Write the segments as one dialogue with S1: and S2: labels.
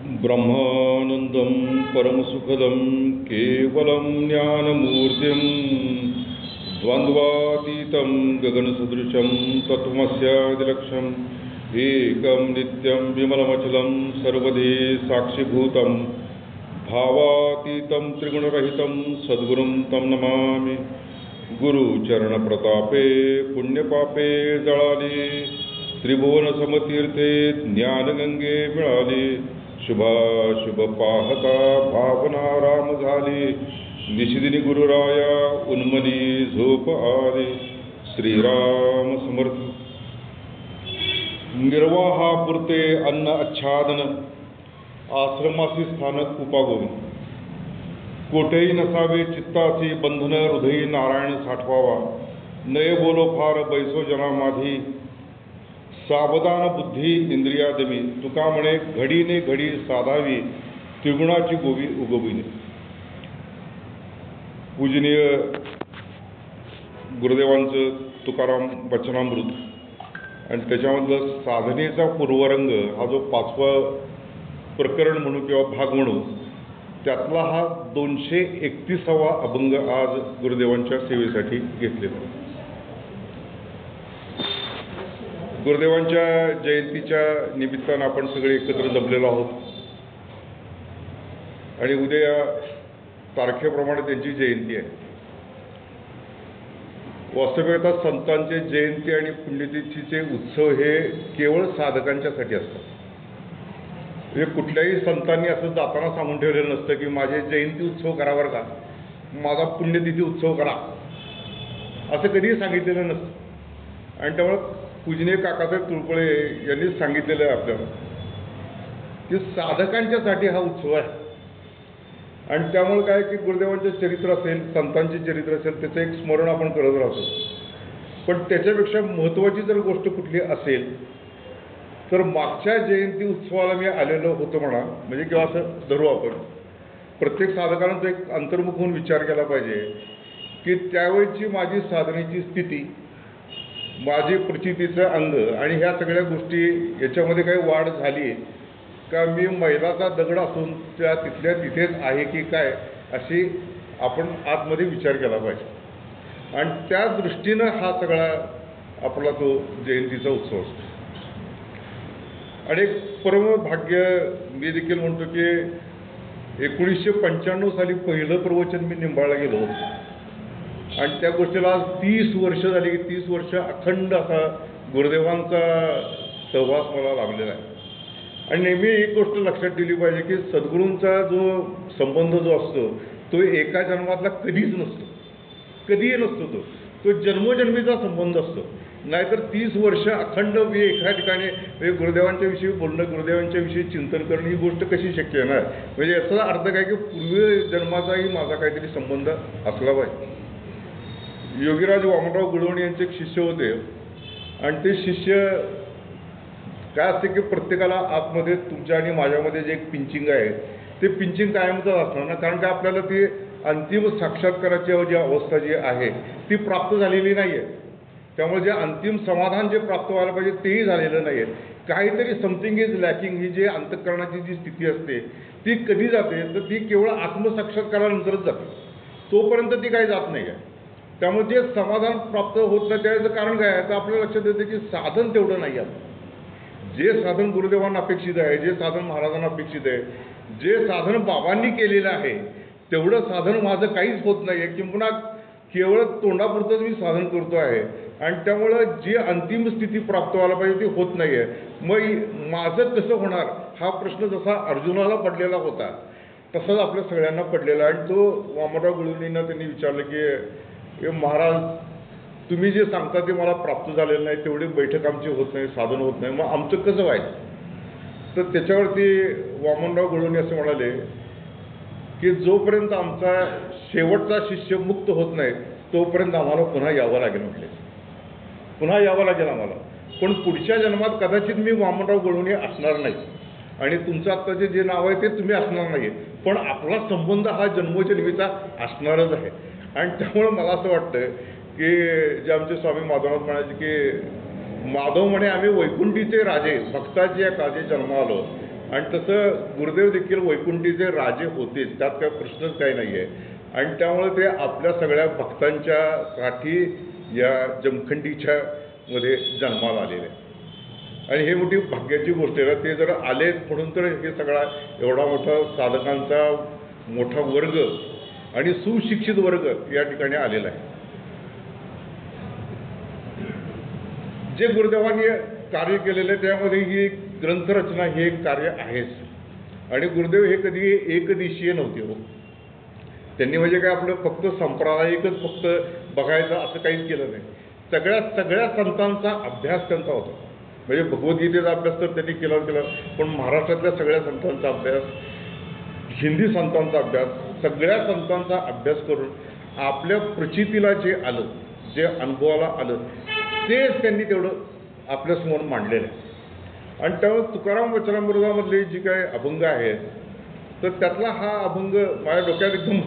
S1: ब्रह्मानंदं परमसुखदं केवलं ज्ञानमूर्तिं द्वन्द्वातीतं गगनसदृशं तत्त्वमस्यादिलक्ष्यम् एकं नित्यं विमलमचलं सर्वदे साक्षिभूतं भावातीतं त्रिगुणरहितं सद्गुरुं तं नमामि। गुरुचरणप्रतापे पुण्यपापे जळाले, त्रिभुवनसमतीर्थे ज्ञानगंगे मिळाले। शुभाशुभ पाहता भावना राम झाली, निशिदिनी गुरुराया उन्मनी झोप आले। श्रीराम समर्थ। निर्वाहापुरते अन्न आच्छादन, आश्रमासी स्थानक उपागोन। कोठेही नसावे चित्ताची बंधन, हृदयी नारायण साठवावा। नय बोलो फार बैसो जनामाधी, सावधान बुद्धी इंद्रियादमी। तुका म्हणे घडीने घडी साधावी, त्रिगुणाची गोवी उगविणे। पूजनीय गुरुदेवांचं तुकाराम वचनामृत आणि त्याच्यामधलं साधनेचा पूर्वरंग हा जो 5वा प्रकरण म्हणू किंवा भाग म्हणू, त्यातला हा 231वा अभंग आज गुरुदेवांच्या सेवेसाठी घेतलेला आहे। गुरुदेवांच्या जयंतीच्या निमित्तानं आपण सगळे एकत्र जमलेलो आहोत आणि उद्या तारखेप्रमाणे त्यांची जयंती आहे। वास्तविकता संतांचे जयंती आणि पुण्यतिथीचे उत्सव हे केवळ साधकांच्यासाठी असतात। म्हणजे कुठल्याही संतांनी असं जाताना सांगून ठेवलेलं नसतं की माझे जयंती उत्सव करा बरं का, माझा पुण्यतिथी उत्सव करा, असं कधीही सांगितलेलं नसतं। आणि त्यामुळे पूजनीय काकासाहेब तुळपुळे यांनी सांगितलेलं आहे आपल्याला की साधकांच्यासाठी हा उत्सव आहे। आणि त्यामुळे काय की गुरुदेवांचे चरित्र असेल, संतांचे चरित्र असेल, त्याचं एक स्मरण आपण करत राहतो। पण त्याच्यापेक्षा महत्त्वाची जर गोष्ट कुठली असेल तर मागच्या जयंती उत्सवाला मी आलेलो होतो म्हणा, म्हणजे किंवा असं धरू आपण। प्रत्येक साधकानं एक अंतर्मुख होऊन विचार केला पाहिजे की त्यावेळची माझी साधनेची स्थिती, माझी प्रचितीचं अंग आणि ह्या सगळ्या गोष्टी याच्यामध्ये काही वाढ झाली का, मी मैलाचा दगड असून त्या तिथल्या तिथेच आहे की काय, अशी आपण आतमध्ये विचार केला पाहिजे। आणि त्या दृष्टीनं हा सगळा आपला तो जयंतीचा उत्सव असतो। आणि एक परम भाग्य मी देखील म्हणतो की 1995 साली पहिलं प्रवचन मी निंबाळला गेलो होतो आणि त्या गोष्टीला आज 30 वर्ष झाली की 30 वर्ष अखंड असा गुरुदेवांचा सहवास मला लाभलेला आहे। आणि नेहमी एक गोष्ट लक्षात दिली पाहिजे की सद्गुरूंचा जो संबंध जो असतो तो एका जन्मातला कधीच नसतो, कधीही नसतो। तो जन्मोजन्मीचा संबंध असतो। नाहीतर 30 वर्ष अखंड मी एका ठिकाणी म्हणजे गुरुदेवांच्या विषयी बोलणं, गुरुदेवांच्या विषयी चिंतन करणं ही गोष्ट कशी शक्य आहे ना। म्हणजे याचा अर्थ काय की पूर्वी जन्माचाही माझा काहीतरी संबंध असला पाहिजे। योगीराज वामनराव गुळवणी यांचे एक शिष्य होते आणि ते शिष्य काय असते की प्रत्येकाला आतमध्ये तुमच्या आणि माझ्यामध्ये जे एक पिंचिंग आहे ते पिंचिंग कायमच असणार ना, कारण का आपल्याला ती अंतिम साक्षात्काराची जी अवस्था जी आहे ती प्राप्त झालेली नाही आहे। त्यामुळे जे अंतिम समाधान जे प्राप्त व्हायला पाहिजे तेही झालेलं नाही आहे। काहीतरी समथिंग इज लॅकिंग, ही जी अंतःकरणाची जी स्थिती असते ती कधी जाते तर ती केवळ आत्मसाक्षात्कारानंतरच जाते, तोपर्यंत ती काही जात नाही आहे। त्यामुळे जे समाधान प्राप्त होत नाही त्याचं कारण काय आहे तर आपल्याला लक्षात येतं की साधन तेवढं नाही आहे। जे साधन गुरुदेवांना अपेक्षित आहे, जे साधन महाराजांना अपेक्षित आहे, जे साधन बाबांनी केलेलं आहे तेवढं साधन माझं काहीच होत नाही आहे, किंवा केवळ तोंडापुरतंच मी साधन करतो आहे। आणि त्यामुळं जी अंतिम स्थिती प्राप्त व्हायला पाहिजे ती होत नाही आहे। मग माझं कसं होणार हा प्रश्न जसा अर्जुनाला पडलेला होता तसाच आपल्या सगळ्यांना पडलेला आहे। आणि तो वामनराव गुळवणींना त्यांनी विचारलं की महाराज तुम्ही जे सांगता ते मला प्राप्त झालेलं नाही, तेवढी बैठक आमची होत नाही, साधन होत नाही, मग आमचं कसं व्हायचं। तर त्याच्यावरती वामनराव गुळवणी असे म्हणाले की जोपर्यंत आमचा शेवटचा शिष्य मुक्त होत नाही तोपर्यंत आम्हाला पुन्हा यावं लागेल, म्हटले पुन्हा यावं लागेल आम्हाला। पण पुढच्या जन्मात कदाचित मी वामनराव गुळवणी असणार नाही आणि तुमचं आत्ताचे जे नाव आहे ते तुम्ही असणार नाही, पण आपला संबंध हा जन्मोजन्मीचा असणारच आहे। आणि त्यामुळं मला असं वाटतं की जे आमचे स्वामी माधवनाथ म्हणायचे की माधव म्हणे आम्ही वैकुंठीचे राजे भक्ताची या काळजी जन्म आलो आणि तसं गुरुदेव देखील वैकुंठीचे राजे होतेच, त्यात काही प्रश्नच काही नाही आहे. आणि त्यामुळे ते आपल्या सगळ्या भक्तांच्यासाठी या जमखंडीच्या मध्ये जन्माला आलेले आहे. आणि हे मोठी भाग्याची गोष्ट आहे. ते जर आले म्हणून तर हे सगळा एवढा मोठा साधकांचा मोठा वर्ग आणि सुशिक्षित वर्ग या ठिकाणी आलेला आहे. जे गुरुदेवांनी कार्य केलेलं आहे त्यामध्ये ही ग्रंथरचना हे एक कार्य आहेच. आणि गुरुदेव हे कधी एकदिशीय नव्हते हो. त्यांनी म्हणजे काय आपलं फक्त संप्रदायिकच फक्त बघायचं असं काहीच केलं नाही. सगळ्या संतांचा अभ्यास त्यांचा होता. म्हणजे भगवद्गीतेचा अभ्यास तर त्यांनी केला, पण महाराष्ट्रातल्या सगळ्या संतांचा अभ्यास, हिंदी संतांचा अभ्यास, सगळ्या संतांचा अभ्यास करून आपल्या प्रचितीला जे आलं, जे अनुभवाला आलं, तेच त्यांनी तेवढं आपल्यासमोर मांडलेलं आहे. आणि त्यामुळे तुकाराम वचनामृतामधले जी काही अभंग आहेत तर त्यातला हा अभंग माझ्या डोक्यात एकदम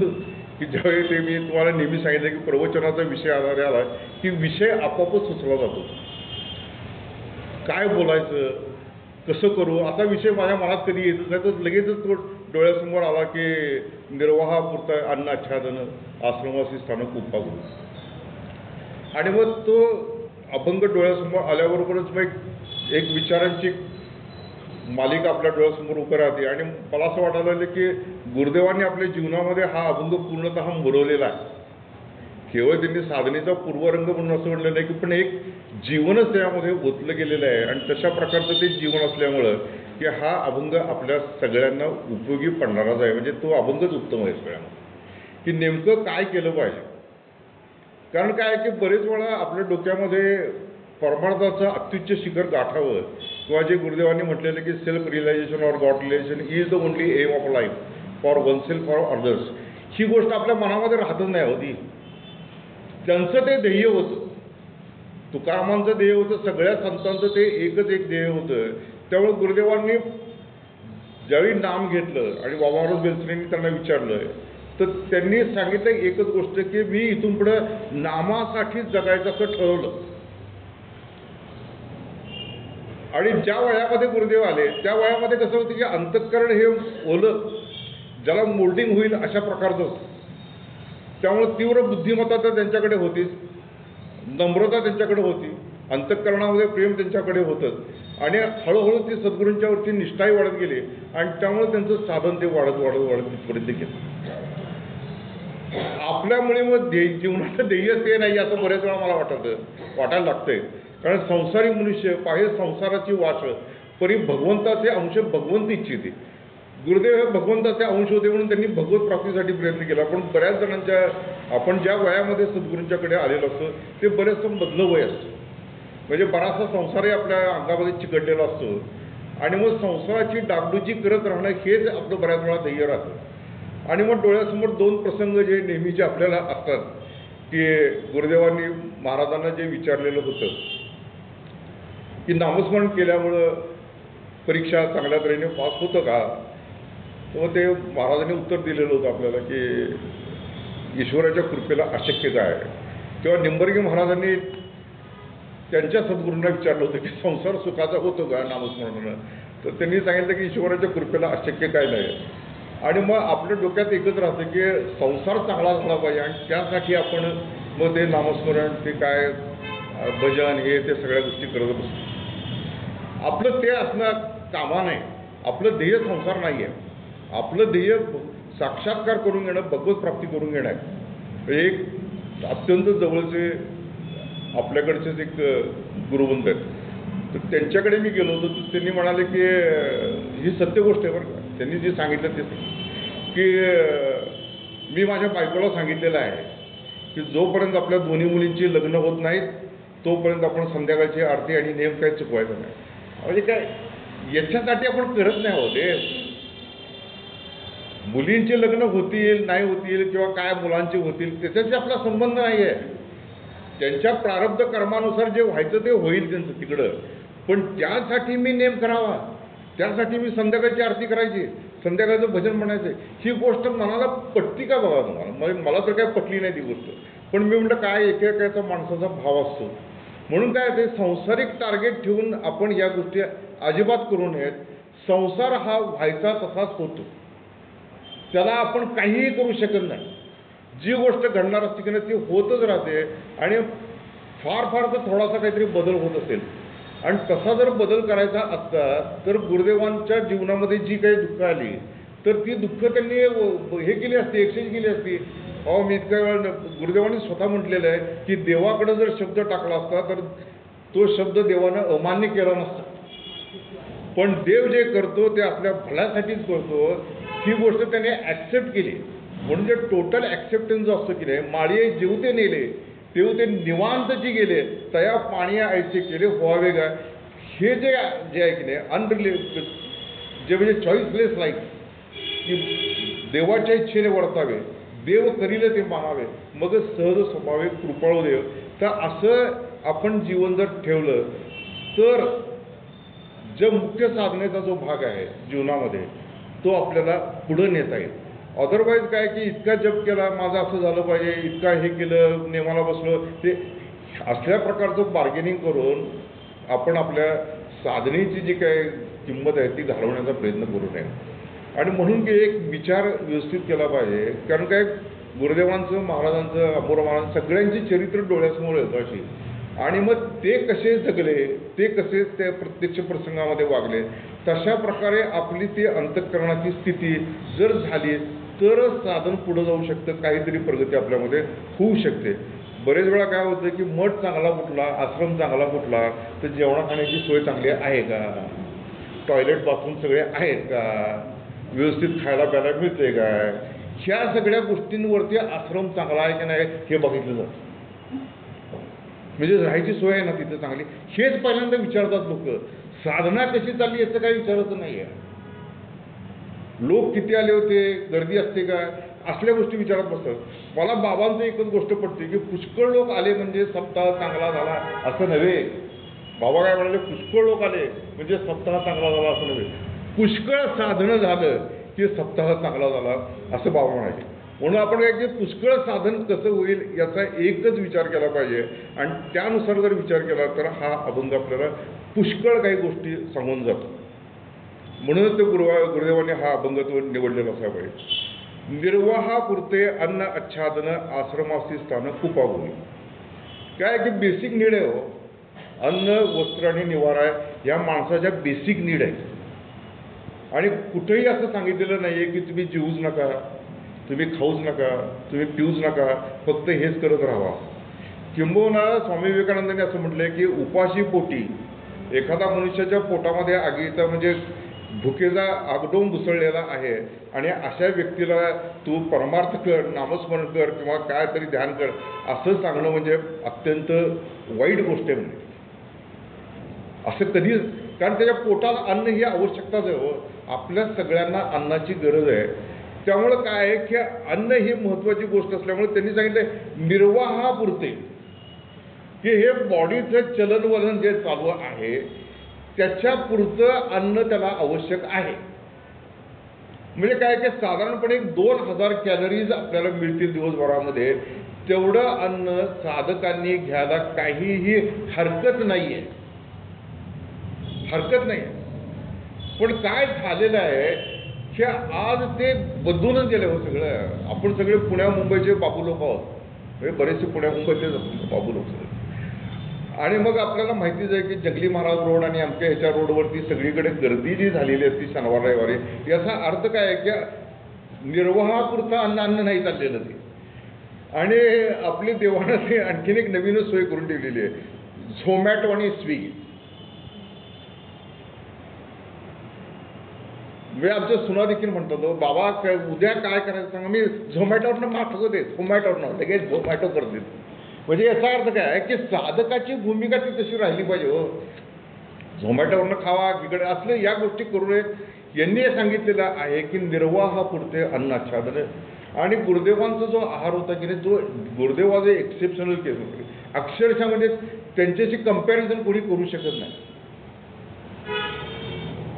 S1: की ज्यावेळी ते मी तुम्हाला नेहमी सांगितलं की प्रवचनाचा विषय आधारे आला की विषय आपोआपच सुचला जातो. काय बोलायचं, कसं करू असा विषय माझ्या मनात कधी येतच नाही. तर लगेचच तो डोळ्यासमोर आला की निर्वाहापुरता अन्न आच्छादन आश्रमासी स्थानक उपागू. आणि मग तो अभंग डोळ्यासमोर आल्याबरोबरच मग एक विचारांची मालिका आपल्या डोळ्यासमोर उभं राहते. आणि मला असं वाटायला लागलं की गुरुदेवांनी आपल्या जीवनामध्ये हा अभंग पूर्णतः मुरवलेला आहे. केवळ त्यांनी साधनेचा पूर्वरंग म्हणून असं म्हणलं नाही की पण एक जीवनच त्यामध्ये ओतलं गेलेलं आहे. आणि तशा प्रकारचं ते जीवन असल्यामुळं की हा अभंग आपल्या सगळ्यांना उपयोगी पडणाराच आहे. म्हणजे तो अभंगच उत्तम आहे सगळ्यांना की नेमकं काय केलं पाहिजे. कारण काय की बरेच वेळा आपल्या डोक्यामध्ये परमार्थाचं अत्युच्च शिखर गाठावं किंवा जे गुरुदेवांनी म्हटलेलं की self realisation or God realisation is the only aim of life for oneself for others, ही गोष्ट आपल्या मनामध्ये राहतच नाही होती. त्यांचं ते ध्येय होतं, तुकारामांचं ध्येय होतं, सगळ्या संतांचं ते एकच एक ध्येय होतं. त्यामुळे गुरुदेवांनी ज्यावेळी नाम घेतलं आणि वामनराव बेलसरेंनी त्यांना विचारलं तर त्यांनी सांगितलं एकच गोष्ट की मी इथून पुढे नामासाठीच जगायचं असं ठरवलं. आणि ज्या वयामध्ये गुरुदेव आले त्या वयामध्ये कसं होतं की अंतःकरण हे ओलं ज्याला मोल्डिंग होईल अशा प्रकारचं होतं. त्यामुळे तीव्र बुद्धिमत्ता तर त्यांच्याकडे होतीच, नम्रता त्यांच्याकडे होती, अंतःकरणामध्ये प्रेम त्यांच्याकडे होतंच. आणि हळूहळू ती सद्गुरूंच्यावरती निष्ठाही वाढत गेली आणि त्यामुळे त्यांचं साधन ते वाढत तिथपर्यंत गेलं. आपल्यामुळे मग जीवनाचं ध्येय ते नाही असं बरेच वेळा मला वाटायला लागतंय. कारण संसारी मनुष्य पाहे संसाराची वास परी भगवंताचे अंश भगवंत इच्छिते. गुरुदेव हे भगवंताचे अंश होते म्हणून त्यांनी भगवत प्राप्तीसाठी प्रयत्न केला. पण बऱ्याच जणांच्या आपण ज्या वयामध्ये सद्गुरूंच्याकडे आलेलो असतो ते बरेचसं मधलं वय असतं. म्हणजे बराचसा संसारही आपल्या अंगामध्ये चिकटलेला असतो आणि मग संसाराची डागडुजी करत राहणं हेच आपलं बऱ्याच वेळा ध्येय राहतं. आणि मग डोळ्यासमोर दोन प्रसंग जे नेहमीचे आपल्याला असतात की गुरुदेवांनी महाराजांना जे विचारलेलं होतं की नामस्मरण केल्यामुळं परीक्षा चांगल्या तऱ्हेने पास होतं का, तर ते महाराजांनी उत्तर दिलेलं होतं आपल्याला की ईश्वराच्या कृपेला अशक्य काय आहे. किंवा निंबर्गी महाराजांनी त्यांच्या सद्गुरूंना विचारलं होतं की संसार सुखाचा होतो का नामस्मरणानं, तर त्यांनी सांगितलं की ईश्वराच्या कृपेला अशक्य काय नाही. आणि मग आपल्या डोक्यात एकच राहतं की संसार चांगला झाला पाहिजे आणि त्यासाठी आपण मग ते नामस्मरण ते काय भजन हे ते सगळ्या गोष्टी करत बसतो. आपलं ते असणं कामा नाही. आपलं ध्येय संसार नाही आहे. आपलं ध्येय साक्षात्कार करून घेणं, भगवत प्राप्ती करून घेणं आहे. एक अत्यंत जवळचे आपल्याकडचेच एक गुरुवंत आहेत, तर त्यांच्याकडे मी गेलो होतो. तर त्यांनी म्हणाले की ही सत्य गोष्ट आहे बरं का. त्यांनी जे सांगितलं ते की मी माझ्या बायकोला सांगितलेलं आहे की जोपर्यंत आपल्या दोन्ही मुलींची लग्न होत नाहीत तोपर्यंत आपण संध्याकाळची आरती आणि नेम काय चुकवायचं नाही. म्हणजे काय याच्यासाठी आपण करत नाही आहोत. मुलींचे लग्न होतील नाही होतील किंवा काय मुलांचे होतील त्याच्याशी आपला संबंध नाही आहे. त्यांच्या प्रारब्ध कर्मानुसार जे व्हायचं ते होईल त्यांचं तिकडं. पण त्यासाठी मी नेम करावा, त्यासाठी मी संध्याकाळची आरती करायची, संध्याकाळचं भजन म्हणायचं, ही गोष्ट मनाला पटती का बघा तुम्हाला. मला तर काय पटली नाही ती गोष्ट. पण मी म्हटलं काय एकेकाचा माणसाचा भाव असतो. म्हणून काय ते सांसारिक टार्गेट ठेवून आपण या गोष्टी अजिबात करू नयेत. संसार हा व्हायचा तसाच होतो, त्याला आपण काहीही करू शकत नाही. जी गोष्ट घडणार असते की नाही ती होतच राहते आणि फार फार तर थोडासा काहीतरी बदल होत असेल. आणि तसा जर बदल करायचा असता तर गुरुदेवांच्या जीवनामध्ये जी काही दुःख आली तर ती दुःख त्यांनी हे केली असती, एक्सचेंज केली असती. मी इतक्या वेळ गुरुदेवांनी स्वतः म्हटलेलं आहे की देवाकडे जर शब्द टाकला असता तर तो शब्द देवानं अमान्य केला नसता. पण देव जे करतो ते आपल्या भल्यासाठीच करतो, ही गोष्ट त्याने ॲक्सेप्ट केली. म्हणून जे टोटल ॲक्सेप्टन्स जो असतो की नाही, माळी जेवते नेले तेव्हा ते निवांतची गेले तया पाणी आयचे केले व्हावे का, हे जे आहे की नाही अनरिलेटेड जे म्हणजे चॉईसलेस लाईफ की देवाच्या इच्छेने वर्तावे, देव करील ते मानावे, मग सहज स्वभावे कृपाळू देव. तर असं आपण जीवन जर ठेवलं तर जो मुख्य साधनेचा जो भाग आहे जीवनामध्ये तो आपल्याला पुढं नेता येईल. अदरवाईज काय की इतका जप केला, माझं असं झालं पाहिजे, इतका हे केलं, नेमाला बसलो, ते असल्या प्रकारचं बार्गेनिंग करून आपण आपल्या साधनेची जी काय किंमत आहे ती घालवण्याचा प्रयत्न करू नये. आणि म्हणून की एक विचार व्यवस्थित केला पाहिजे. कारण काय गुरुदेवांचं, महाराजांचं, अपूर्व महाराज सगळ्यांची चरित्र डोळ्यासमोर येतं अशी. आणि मग ते कसे जगले, ते कसे त्या प्रत्यक्ष प्रसंगामध्ये वागले, तशा प्रकारे आपली ती अंतःकरणाची स्थिती जर झाली तरच साधन पुढं जाऊ शकतं, काहीतरी प्रगती आपल्यामध्ये होऊ शकते. बरेच वेळा काय होतं की मठ चांगला कुठला, आश्रम चांगला कुठला, तर जेवणा खाण्याची सोय चांगली आहे का, टॉयलेट बाथरूम सगळे आहेत का, व्यवस्थित खायला प्यायला मिळते काय, ह्या सगळ्या गोष्टींवरती आश्रम चांगला आहे की नाही हे बघितलं जातं. म्हणजे राहायची सोय आहे ना तिथं चांगली, हेच पहिल्यांदा विचारतात लोक. साधना कशी चालली याचं काही विचारायचं नाही आहे. लोक किती आले होते, गर्दी असते का, असल्या गोष्टी विचारत बसतात. मला बाबांचं एकच गोष्ट पडते की पुष्कळ लोक आले म्हणजे सप्ताह चांगला झाला असं नव्हे. बाबा काय म्हणाले, पुष्कळ लोक आले म्हणजे सप्ताह चांगला झाला असं नव्हे, पुष्कळ साधनं झालं की सप्ताह चांगला झाला असं बाबा म्हणाले. म्हणून आपण काय की पुष्कळ साधन कसं होईल याचा एकच विचार केला पाहिजे आणि त्यानुसार जर विचार केला तर हा अभंग आपल्याला पुष्कळ काही गोष्टी सांगून जातो. म्हणूनच ते गुरुदेवांनी हा अभंग तो निवडलेला असावा पाहिजे. निर्वाहापुरते अन्न आच्छादन आश्रमासी स्थान कुपाभूमी. काय की बेसिक नीड आहे हो, अन्न, वस्त्र आणि निवारा या माणसाच्या बेसिक नीड आहे. आणि कुठेही असं सांगितलेलं नाही आहे की तुम्ही जेवूच नका, तुम्ही खाऊच नका, तुम्ही पिऊच नका, फक्त हेच करत राहा. किंबहुना स्वामी विवेकानंदांनी असं म्हटलंय की उपाशी पोटी एखादा मनुष्याच्या पोटामध्ये आगीचा म्हणजे भुकेचा आगडोंब घुसळलेला आहे आणि अशा व्यक्तीला तू परमार्थ कर, नामस्मरण कर किंवा काय तरी ध्यान कर असं सांगणं म्हणजे अत्यंत वाईट गोष्ट आहे. म्हणजे असं कधी, कारण त्याच्या पोटाला अन्न ही आवश्यकताच आहे हो. आपल्या सगळ्यांना अन्नाची गरज आहे. त्यामुळं काय आहे की अन्न ही महत्त्वाची गोष्ट असल्यामुळे त्यांनी सांगितलं निर्वाहापुरते की हे बॉडीचं चलनवलन जे चालू आहे त्याच्यापुरतं अन्न त्याला आवश्यक आहे. म्हणजे काय की साधारणपणे 2000 कॅलरीज आपल्याला मिळतील दिवसभरामध्ये, तेवढं अन्न साधकांनी घ्यायला काहीही हरकत नाही आहे, हरकत नाही. पण काय झालेलं आहे की आज ते बदलूनच गेले हो सगळं. आपण सगळे पुण्या मुंबईचे बाबू लोक आहोत, म्हणजे बरेचसे पुण्या मुंबईचेच बाबू लोक सगळे. आणि मग आपल्याला माहितीच आहे की जंगली महाराज रोड आणि आमच्या ह्याच्या रोडवरती सगळीकडे गर्दी जी झालेली असती शनिवार रविवारी, याचा अर्थ काय आहे की निर्वाहापुरतं अन्न नाही चाललेलं ते. आणि आपली देवानं ते आणखीन एक नवीनच सोय करून ठेवलेली आहे, झोमॅटो आणि स्विगी. म्हणजे आमच्या सुना देखील म्हणतात बाबा उद्या काय करायचं सांगा, मी झोमॅटोवरनं मागवते, झोमॅटोवरनं लगेच झोमॅटो करते. म्हणजे याचा अर्थ काय आहे की साधकाची भूमिका ती तशी राहिली पाहिजे हो. झोमॅटोवरनं खावा इकडे असलं या गोष्टी करू नये. यांनी हे सांगितलेलं आहे की निर्वाहापुरते अन्न आच्छादन. आणि गुरुदेवांचा जो आहार होता की नाही तो गुरुदेवाचे एक्सेप्शनल केस होते. अक्षरशः म्हणजे त्यांच्याशी कंपॅरिझन कोणी करू शकत नाही.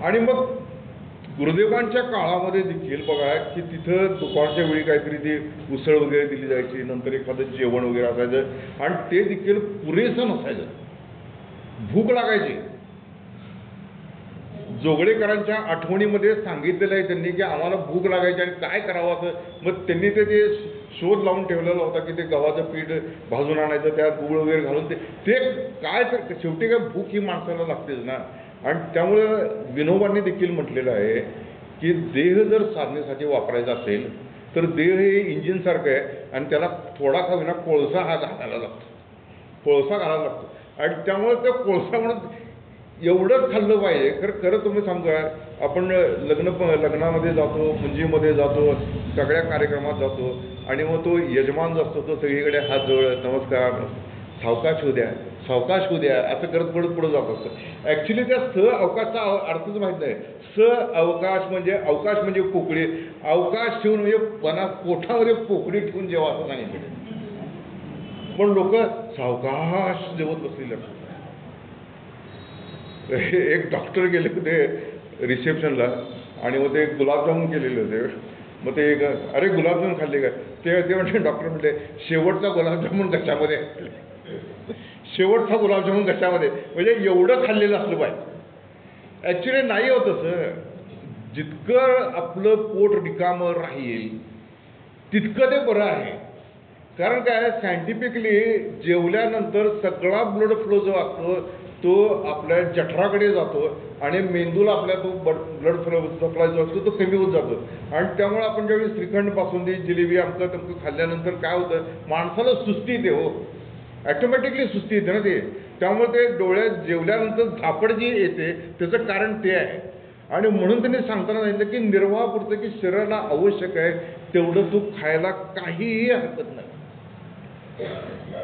S1: आणि मग गुरुदेवांच्या काळामध्ये देखील बघा की तिथं दुपारच्या वेळी काहीतरी ती उसळ वगैरे दिली जायची, नंतर एखादं जेवण वगैरे असायचं आणि ते देखील पुरेसं नसायचं, भूक लागायची. जोगळेकरांच्या आठवणीमध्ये सांगितलेलं आहे त्यांनी की आम्हाला भूक लागायची आणि काय करावं असं. मग त्यांनी ते शोध लावून ठेवलेला होता की ते गव्हाचं पीठ भाजून आणायचं, त्यात गूळ वगैरे घालून ते काय तर शेवटी काय भूक ही माणसाला लागतेच ना. आणि त्यामुळं विनोबांनी देखील म्हटलेलं आहे की देह जर साधनेसाठी वापरायचा असेल तर देह हे इंजिनसारखं आहे आणि त्याला थोडा का होईना कोळसा हा घालायला लागतो, कोळसा घालायला लागतो. आणि त्यामुळे ते कोळसा म्हणून एवढंच खाल्लं पाहिजे. खरं तुम्ही सांगा, आपण लग्नामध्ये जातो, मुंजीमध्ये जातो, सगळ्या कार्यक्रमात जातो आणि मग तो यजमान जो असतो तो सगळीकडे हात जोड, नमस्कार, सावकाश होऊ द्या, सावकाश होऊ द्या असं करत पुढे जात असतं. ॲक्च्युली त्या अवकाशचा अर्थच माहीत नाही. अवकाश म्हणजे पोकळी, अवकाश ठेवून म्हणजे पोटामध्ये पोकळी ठेवून जेव्हा असं सांगितलं. पण लोक सावकाश जेवत बसलेले असतात. एक डॉक्टर गेले होते रिसेप्शनला आणि मग ते गुलाबजामुन केलेले होते. मग ते अरे गुलाबजामुन खाल्ले का, ते म्हणजे डॉक्टर म्हटले शेवटचा गुलाबजामुन कशामध्ये, शेवटचा गुलाबजामुन कशामध्ये, म्हणजे एवढं खाल्लेलं असलं पाहिजे. ॲक्च्युली नाही होत असं. जितकं आपलं पोट रिकामं राहील तितकं ते बरं आहे. कारण काय, सायंटिफिकली जेवल्यानंतर सगळा ब्लड फ्लो जो असतो तो आपल्या जठराकडे जातो आणि मेंदूला आपल्या तो ब्लड फ्लो सप्लाय जो असतो तो कमी होत जातो. आणि त्यामुळे आपण ज्यावेळी श्रीखंड बासुंदी जिलेबी आमचं तमकं खाल्ल्यानंतर काय होतं, माणसाला सुस्ती येते हो, ॲटोमॅटिकली सुस्ती येते ना ते. त्यामुळे ते डोळ्यात जेवल्यानंतर झापड जी येते त्याचं कारण ते आहे. आणि म्हणून त्यांनी सांगताना सांगितलं की निर्वाहापुरतं की शरीराला आवश्यक आहे तेवढं तू खायला काहीही हरकत नाही,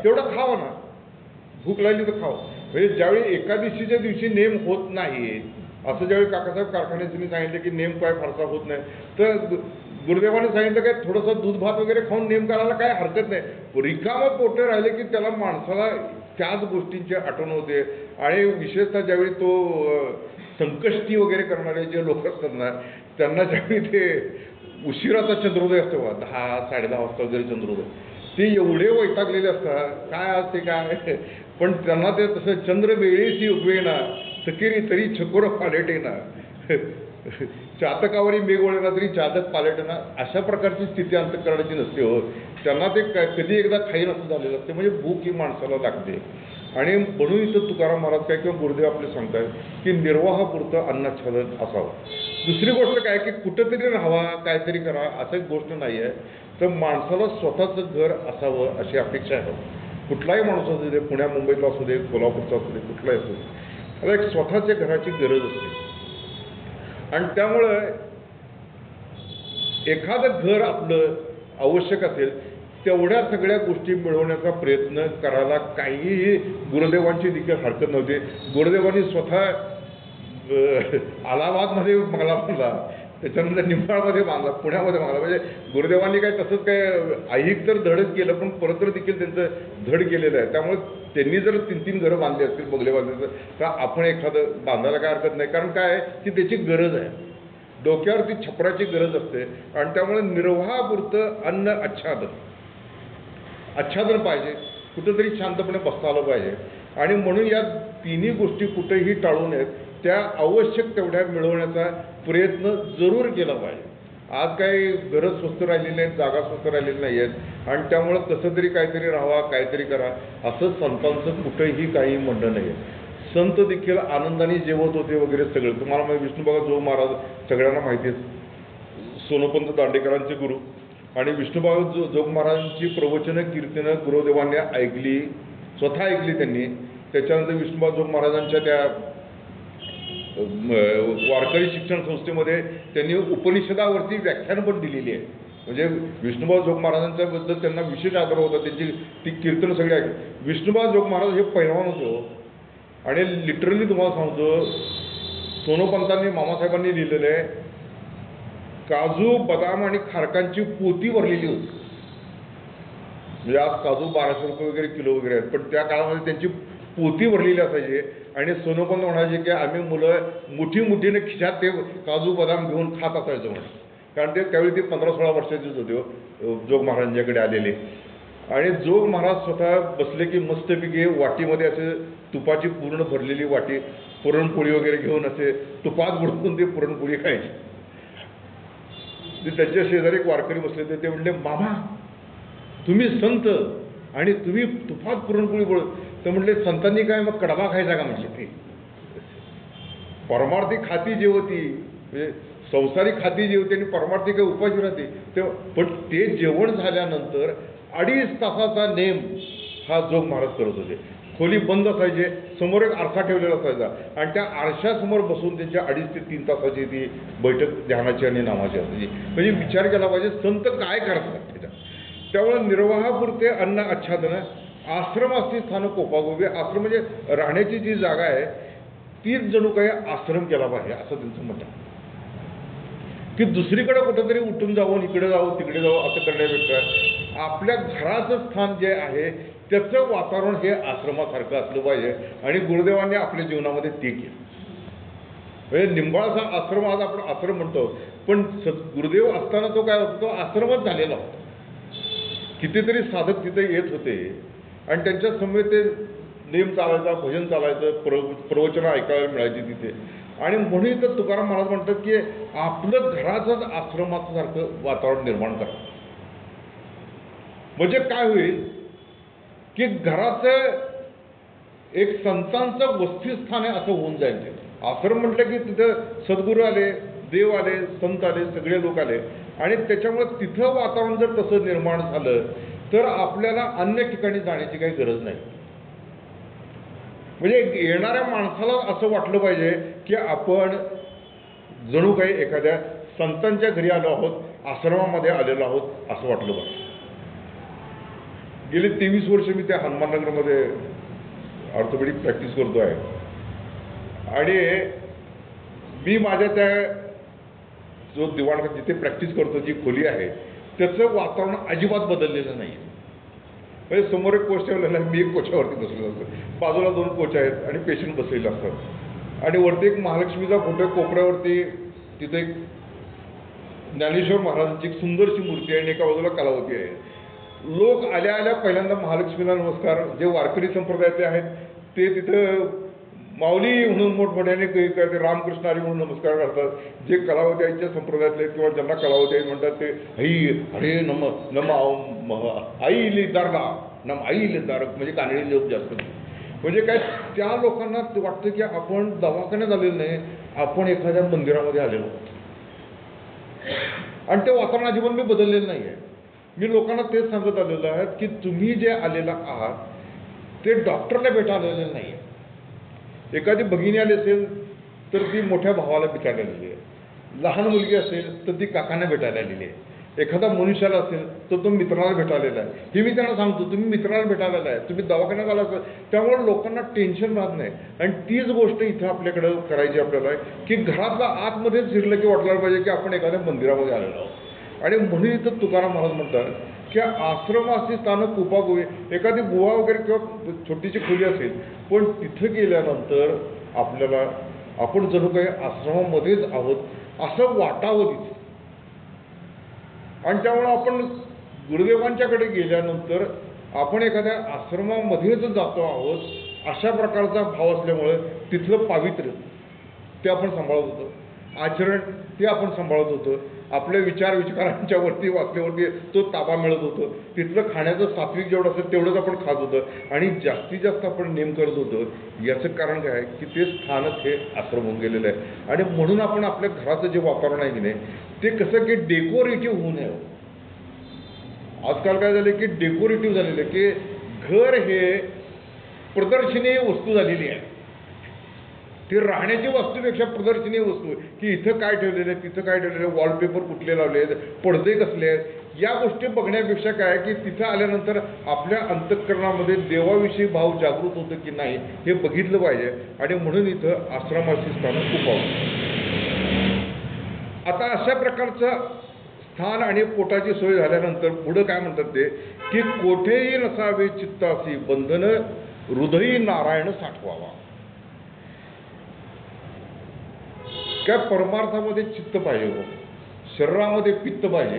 S1: तेवढं खावं ना, भूक लागली तर खावं. म्हणजे ज्यावेळी एकादशीच्या दिवशी नेम होत नाही असं ज्यावेळी काकासाहेब कारखान्याने सांगितलं की नेम काय फारसा होत नाही, तर गुरुदेवाने सांगितलं काय थोडंसं दूध भात वगैरे खाऊन नेम करायला काय हरकत नाही. रिकामं पोटे राहिले की त्याला माणसाला त्याच गोष्टींची आठवण होते. आणि विशेषतः ज्यावेळी तो संकष्टी वगैरे करणारे जे लोक असतात ना त्यांना ज्यावेळी ते उशिराचा चंद्रोदय असतो, 10, 10:30 वाजता वगैरे चंद्रोदय, ते एवढे वैतागलेले असतात काय असते काय, पण त्यांना ते तसं चंद्र वेळेशी उगवेना सकेरी तरी छकोर पालटेना, चातकावरी मेघोळेना तरी चातक पालटेना, अशा प्रकारची स्थिती अंतःकरणाची नसते हो. त्यांना ते कधी एकदा खाईन असं झालेलं असते. म्हणजे भूक ही माणसाला लागते. आणि म्हणून इथं तुकाराम महाराज काय किंवा गुरुदेव आपले सांगतात की निर्वाहापुरतं अन्नाच्छादन असावं. दुसरी गोष्ट काय की कुठंतरी राहावा, काहीतरी करा असं एक गोष्ट नाही आहे. तर माणसाला स्वतःचं घर असावं अशी अपेक्षा आहे. कुठलाही माणूस असू दे, पुण्या मुंबईतला असू दे, कोल्हापूरचा असू दे, कुठलाही असू दे, त्याला एक स्वतःच्या घराची गरज असते. आणि त्यामुळं एखादं घर आपलं आवश्यक असेल तेवढ्या सगळ्या गोष्टी मिळवण्याचा प्रयत्न करायला काहीही गुरुदेवांची देखील हरकत नव्हती. गुरुदेवांनी स्वतः अलाहाबादमध्ये मला बांधला, त्याच्यानंतर निंबाळमध्ये बांधला, पुण्यामध्ये बांधला. म्हणजे गुरुदेवांनी काय तसंच काय ऐहिक तर धडच केलं पण परतर देखील त्यांचं धड केलेलं आहे. त्यामुळे त्यांनी जर 3-3 घरं बांधली असतील, बंगले बांधले तर आपण एखादं बांधायला काय हरकत नाही. कारण काय की त्याची गरज आहे, डोक्यावरती छपराची गरज असते. आणि त्यामुळे निर्वाहापुरतं अन्न आच्छादन पाहिजे, कुठंतरी शांतपणे बसता आलं पाहिजे. आणि म्हणून या तिन्ही गोष्टी कुठेही टाळू नयेत, त्या आवश्यक तेवढ्या मिळवण्याचा प्रयत्न जरूर केला पाहिजे. आज काही घरं स्वस्त राहिलेली नाहीत, जागा स्वस्त राहिलेली नाही आहेत. आणि त्यामुळं कसं तरी काहीतरी राहावा, काहीतरी करा असं संतांचं कुठेही काही म्हणणं नाही आहे. संत देखील आनंदाने जेवत होते वगैरे सगळं. तुम्हाला माहिती विष्णुबाबा जोग महाराज सगळ्यांना माहिती आहे, सोनोपंत दांडेकरांचे गुरु. आणि विष्णुबाबा जोग महाराजांची प्रवचनं कीर्तनं गुरुदेवांनी ऐकली, स्वतः ऐकली त्यांनी. त्याच्यानंतर विष्णुबाबा जोग महाराजांच्या त्या वारकरी शिक्षण संस्थेमध्ये त्यांनी उपनिषदावरती व्याख्यान पण दिलेली आहे. म्हणजे विष्णुबाबा जोग महाराजांच्या बद्दल त्यांना विशेष आदर होता. त्यांची ती कीर्तनं सगळी ऐकली. विष्णुबाबा जोग महाराज हे पैलवान होतो. आणि लिटरली तुम्हाला सांगतो, सोनोपंतांनी मामासाहेबांनी लिहिलेलं आहे, काजू, बदाम आणि खारकांची पोती भरलेली होती. म्हणजे आज काजू 1200 रुपये वगैरे किलो वगैरे आहेत, पण त्या काळामध्ये त्यांची पोती भरलेली असायची. आणि सोनोपंत म्हणायचे की आम्ही मुलं मुठीने खिशात ते काजू बदाम घेऊन खात असायचो म्हणून. कारण ते त्यावेळी ते 15-16 वर्षाचेच होते जोग महाराजांच्याकडे आलेले. आणि जोग महाराज स्वतः बसले की मस्तपैकी वाटीमध्ये असे तुपाची पूर्ण भरलेली वाटी पुरणपोळी वगैरे घेऊन असे तुपात बुडवून ते पुरणपोळी खायची. ते त्यांच्या शेजारी एक वारकरी बसले ते म्हणले, मामा तुम्ही संत आणि तुम्ही तुपात पुरणपोळी बोल. तर म्हटले, संतांनी काय मग कडबा खायचा का म्हटले. ते परमार्थी खाती जेवती, म्हणजे संसारिक खाती जेवते आणि परमार्थी काही उपाशी राहते. ते पण ते जेवण झाल्यानंतर 2.5 तासाचा नेम हा जोग महाराज करत होते. खोली बंद असायचे, समोर एक आरसा ठेवलेला असायचा आणि त्या आरशासमोर बसून त्यांच्या 2.5 ते 3 तासाची ती बैठक ध्यानाची आणि नामाची असायची. म्हणजे विचार केला पाहिजे संत काय करतात त्याच्यात. त्यामुळे निर्वाहापुरते अन्न आच्छादन, आश्रम असते स्थान कोपागोबी. आश्रम म्हणजे राहण्याची जी जागा आहे तीच जणू काही आश्रम केला पाहिजे असं त्यांचं मत आहे. की दुसरीकडे कुठंतरी उठून जाऊन इकडे जावं तिकडे जावं असं करण्यापेक्षा आपल्या घराचं स्थान जे आहे त्याचं वातावरण हे आश्रमासारखं असलं पाहिजे. आणि गुरुदेवांनी आपल्या जीवनामध्ये ते केलं. म्हणजे निंबाळचा आश्रम आज आपण आश्रम म्हणतो, पण गुरुदेव असताना तो काय होता, तो आश्रमच झालेला होता. कितीतरी साधक तिथे येत होते आणि त्यांच्या समोर ते नेम चालायचा, भजन चालायचं, प्रवचनं ऐकायला मिळायची तिथे. आणि म्हणून तर तुकाराम महाराज म्हणतात की आपलं घराचंच आश्रमासारखं वातावरण निर्माण करा. म्हणजे काय होईल की घराचं एक संतांचं वस्तीस्थान आहे असं होऊन जाईल. ते आश्रम म्हटलं की तिथं सद्गुरू आले, देव आले, संत आले, सगळे लोक आले आणि त्याच्यामुळे तिथं वातावरण जर तसं निर्माण झालं तर आपल्याला अन्य ठिकाणी जाण्याची काही गरज नाही. म्हणजे येणाऱ्या माणसाला असं वाटलं पाहिजे की आपण जणू काही एखाद्या संतांच्या घरी आलो आहोत, आश्रमामध्ये आलेलो आहोत असं वाटलं पाहिजे. गेली 23 वर्ष मी त्या हनुमाननगरमध्ये ऑर्थोपेडिक प्रॅक्टिस करतो आहे आणि मी माझ्या त्या जो दिवाणखा जिथे प्रॅक्टिस करतो जी खोली आहे त्याचं वातावरण अजिबात बदललेलं नाही. म्हणजे समोर एक कोच ठेवलेला आहे, मी एक कोचावरती बसलेलो असतो, बाजूला 2 कोच आहेत आणि पेशंट बसलेले असतात आणि वरती एक महालक्ष्मीचा फोटो आहे, कोपऱ्यावरती तिथे एक ज्ञानेश्वर महाराजांची एक सुंदरशी मूर्ती आहे आणि एका बाजूला कलावती आहे. लोक आल्या आल्या पहिल्यांदा महालक्ष्मीला नमस्कार, जे वारकरी संप्रदायाचे आहेत ते तिथं माऊली म्हणून मोठमोठ्याने ते रामकृष्ण हरी म्हणून नमस्कार करतात. जे कलावती आईच्या संप्रदायातले किंवा ज्यांना कलावती आई म्हणतात ते आई हरे नम आई लिदारला नम आई लिदार, म्हणजे कानडी लोक जास्त. म्हणजे काय त्या लोकांना वाटतं की आपण दवाखान्यात आलेलो नाही, आपण एखाद्या मंदिरामध्ये आलेलो आणि ते वातावरण अजिबात मी बदललेलं नाही आहे. मी लोकांना तेच सांगत आलेलो आहे की तुम्ही जे आलेला आहात ते डॉक्टरला भेटा आलेलं नाही आहे. एखादी भगिनी आली असेल तर ती मोठ्या भावाला भेटायला आलेली आहे, लहान मुलगी असेल तर ती काकांना भेटायला आलेली आहे, एखादा मनुष्याला असेल तर तो मित्राला भेटायला आहे. हे मी त्यांना सांगतो, तुम्ही मित्राला भेटायला आहे, तुम्ही दवाखान्यात आला असेल. त्यामुळे लोकांना टेन्शन राहत नाही. आणि तीच गोष्ट इथं आपल्याकडं करायची आपल्याला आहे की घरातला आतमध्येच शिरलं की वाटलं पाहिजे की आपण एखाद्या मंदिरामध्ये आलेलो आहोत. आणि म्हणून इथं तुकाराम महाराज म्हणतात की आश्रमाची स्थानं कुपागोवे. एखादी गुहा वगैरे किंवा छोटीशी खोली असेल पण तिथं गेल्यानंतर आपल्याला आपण जणू काही आश्रमामध्येच आहोत असं वाटावं तिथे. आणि त्यामुळं आपण गुरुदेवांच्याकडे गेल्यानंतर आपण एखाद्या आश्रमामध्येच जातो आहोत अशा प्रकारचा भाव असल्यामुळं तिथलं पावित्र्य ते आपण सांभाळत होतो, आचरण ते आपण सांभाळत होतो, आपल्या विचारांच्या वरती वाचल्यावरती तो ताबा मिळत होतो, तिथलं खाण्याचं सात्विक जेवढं असेल तेवढंच आपण खात होतं आणि जास्तीत जास्त आपण नेम करत होतो. याचं कारण काय आहे की ते स्थानच हे आश्रम होऊन गेलेलं आहे. आणि म्हणून आपण आपल्या घराचं जे वातावरण आहे की नाही ते कसं की डेकोरेटिव्ह होऊ नये. आजकाल काय झालं की डेकोरेटिव्ह झालेलं आहे की घर हे प्रदर्शनीय वस्तू झालेली आहे. ती राहण्याची वस्तूपेक्षा प्रदर्शनीय वस्तू की इथं काय ठेवलेलं आहे, तिथं काय ठेवलेलं आहे, वॉलपेपर कुठले लावले आहेत, पडदे कसले आहेत, या गोष्टी बघण्यापेक्षा काय की तिथं आल्यानंतर आपल्या अंतःकरणामध्ये देवाविषयी भाव जागृत होतं की नाही हे बघितलं पाहिजे. आणि म्हणून इथं आश्रमाची स्थानं खूप आवडतात. आता अशा प्रकारचं स्थान आणि पोटाची सोय झाल्यानंतर पुढं काय म्हणतात ते की कोठेही नसावे चित्तासी बंधन हृदयी नारायण साठवावा. काय परमार्थामध्ये चित्त पाहिजे हो, शरीरामध्ये पित्त पाहिजे,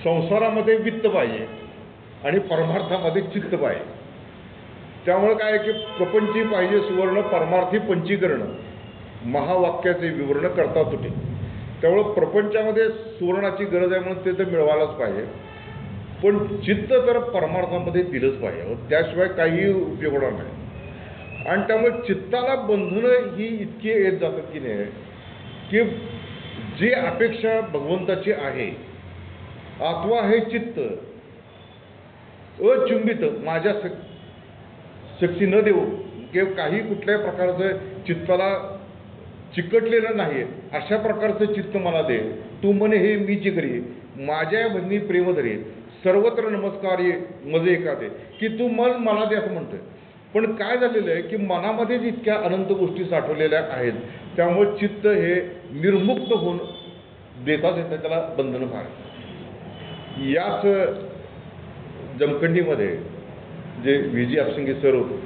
S1: संसारामध्ये वित्त पाहिजे आणि परमार्थामध्ये चित्त पाहिजे. त्यामुळे काय आहे की प्रपंची पाहिजे सुवर्ण परमार्थी पंचीकरण महावाक्याचे विवरण करता तुटे. त्यामुळं प्रपंचामध्ये सुवर्णाची गरज आहे म्हणून ते तर मिळवायलाच पाहिजे, पण चित्त तर परमार्थामध्ये दिलंच पाहिजे, त्याशिवाय काही उपयोग होणार नाही. आणि त्यामुळे चित्ताला बंधनं ही इतकी येत जातात की नाही की जी अपेक्षा भगवंताची आहे, अथवा हे चित्त अचुंबित माझ्या शक्ती न देऊ किंवा काही कुठल्याही प्रकारचं चित्ताला चिकटलेलं नाही अशा प्रकारचं चित्त मला दे. तू म्हणे हे मीची करी माझ्या भजनी प्रेम धरे सर्वत्र नमस्कार मजे एका दे, की तू मन मला दे असं म्हणतोय. पण काय झालेलं आहे की मनामध्येच इतक्या अनंत गोष्टी साठवलेल्या आहेत, त्यामुळे चित्त हे निर्मुक्त होऊन देताच येतं, त्याला बंधनं फार. याच जमखंडीमध्ये जे व्ही.जी. आपशिंगे सर होते,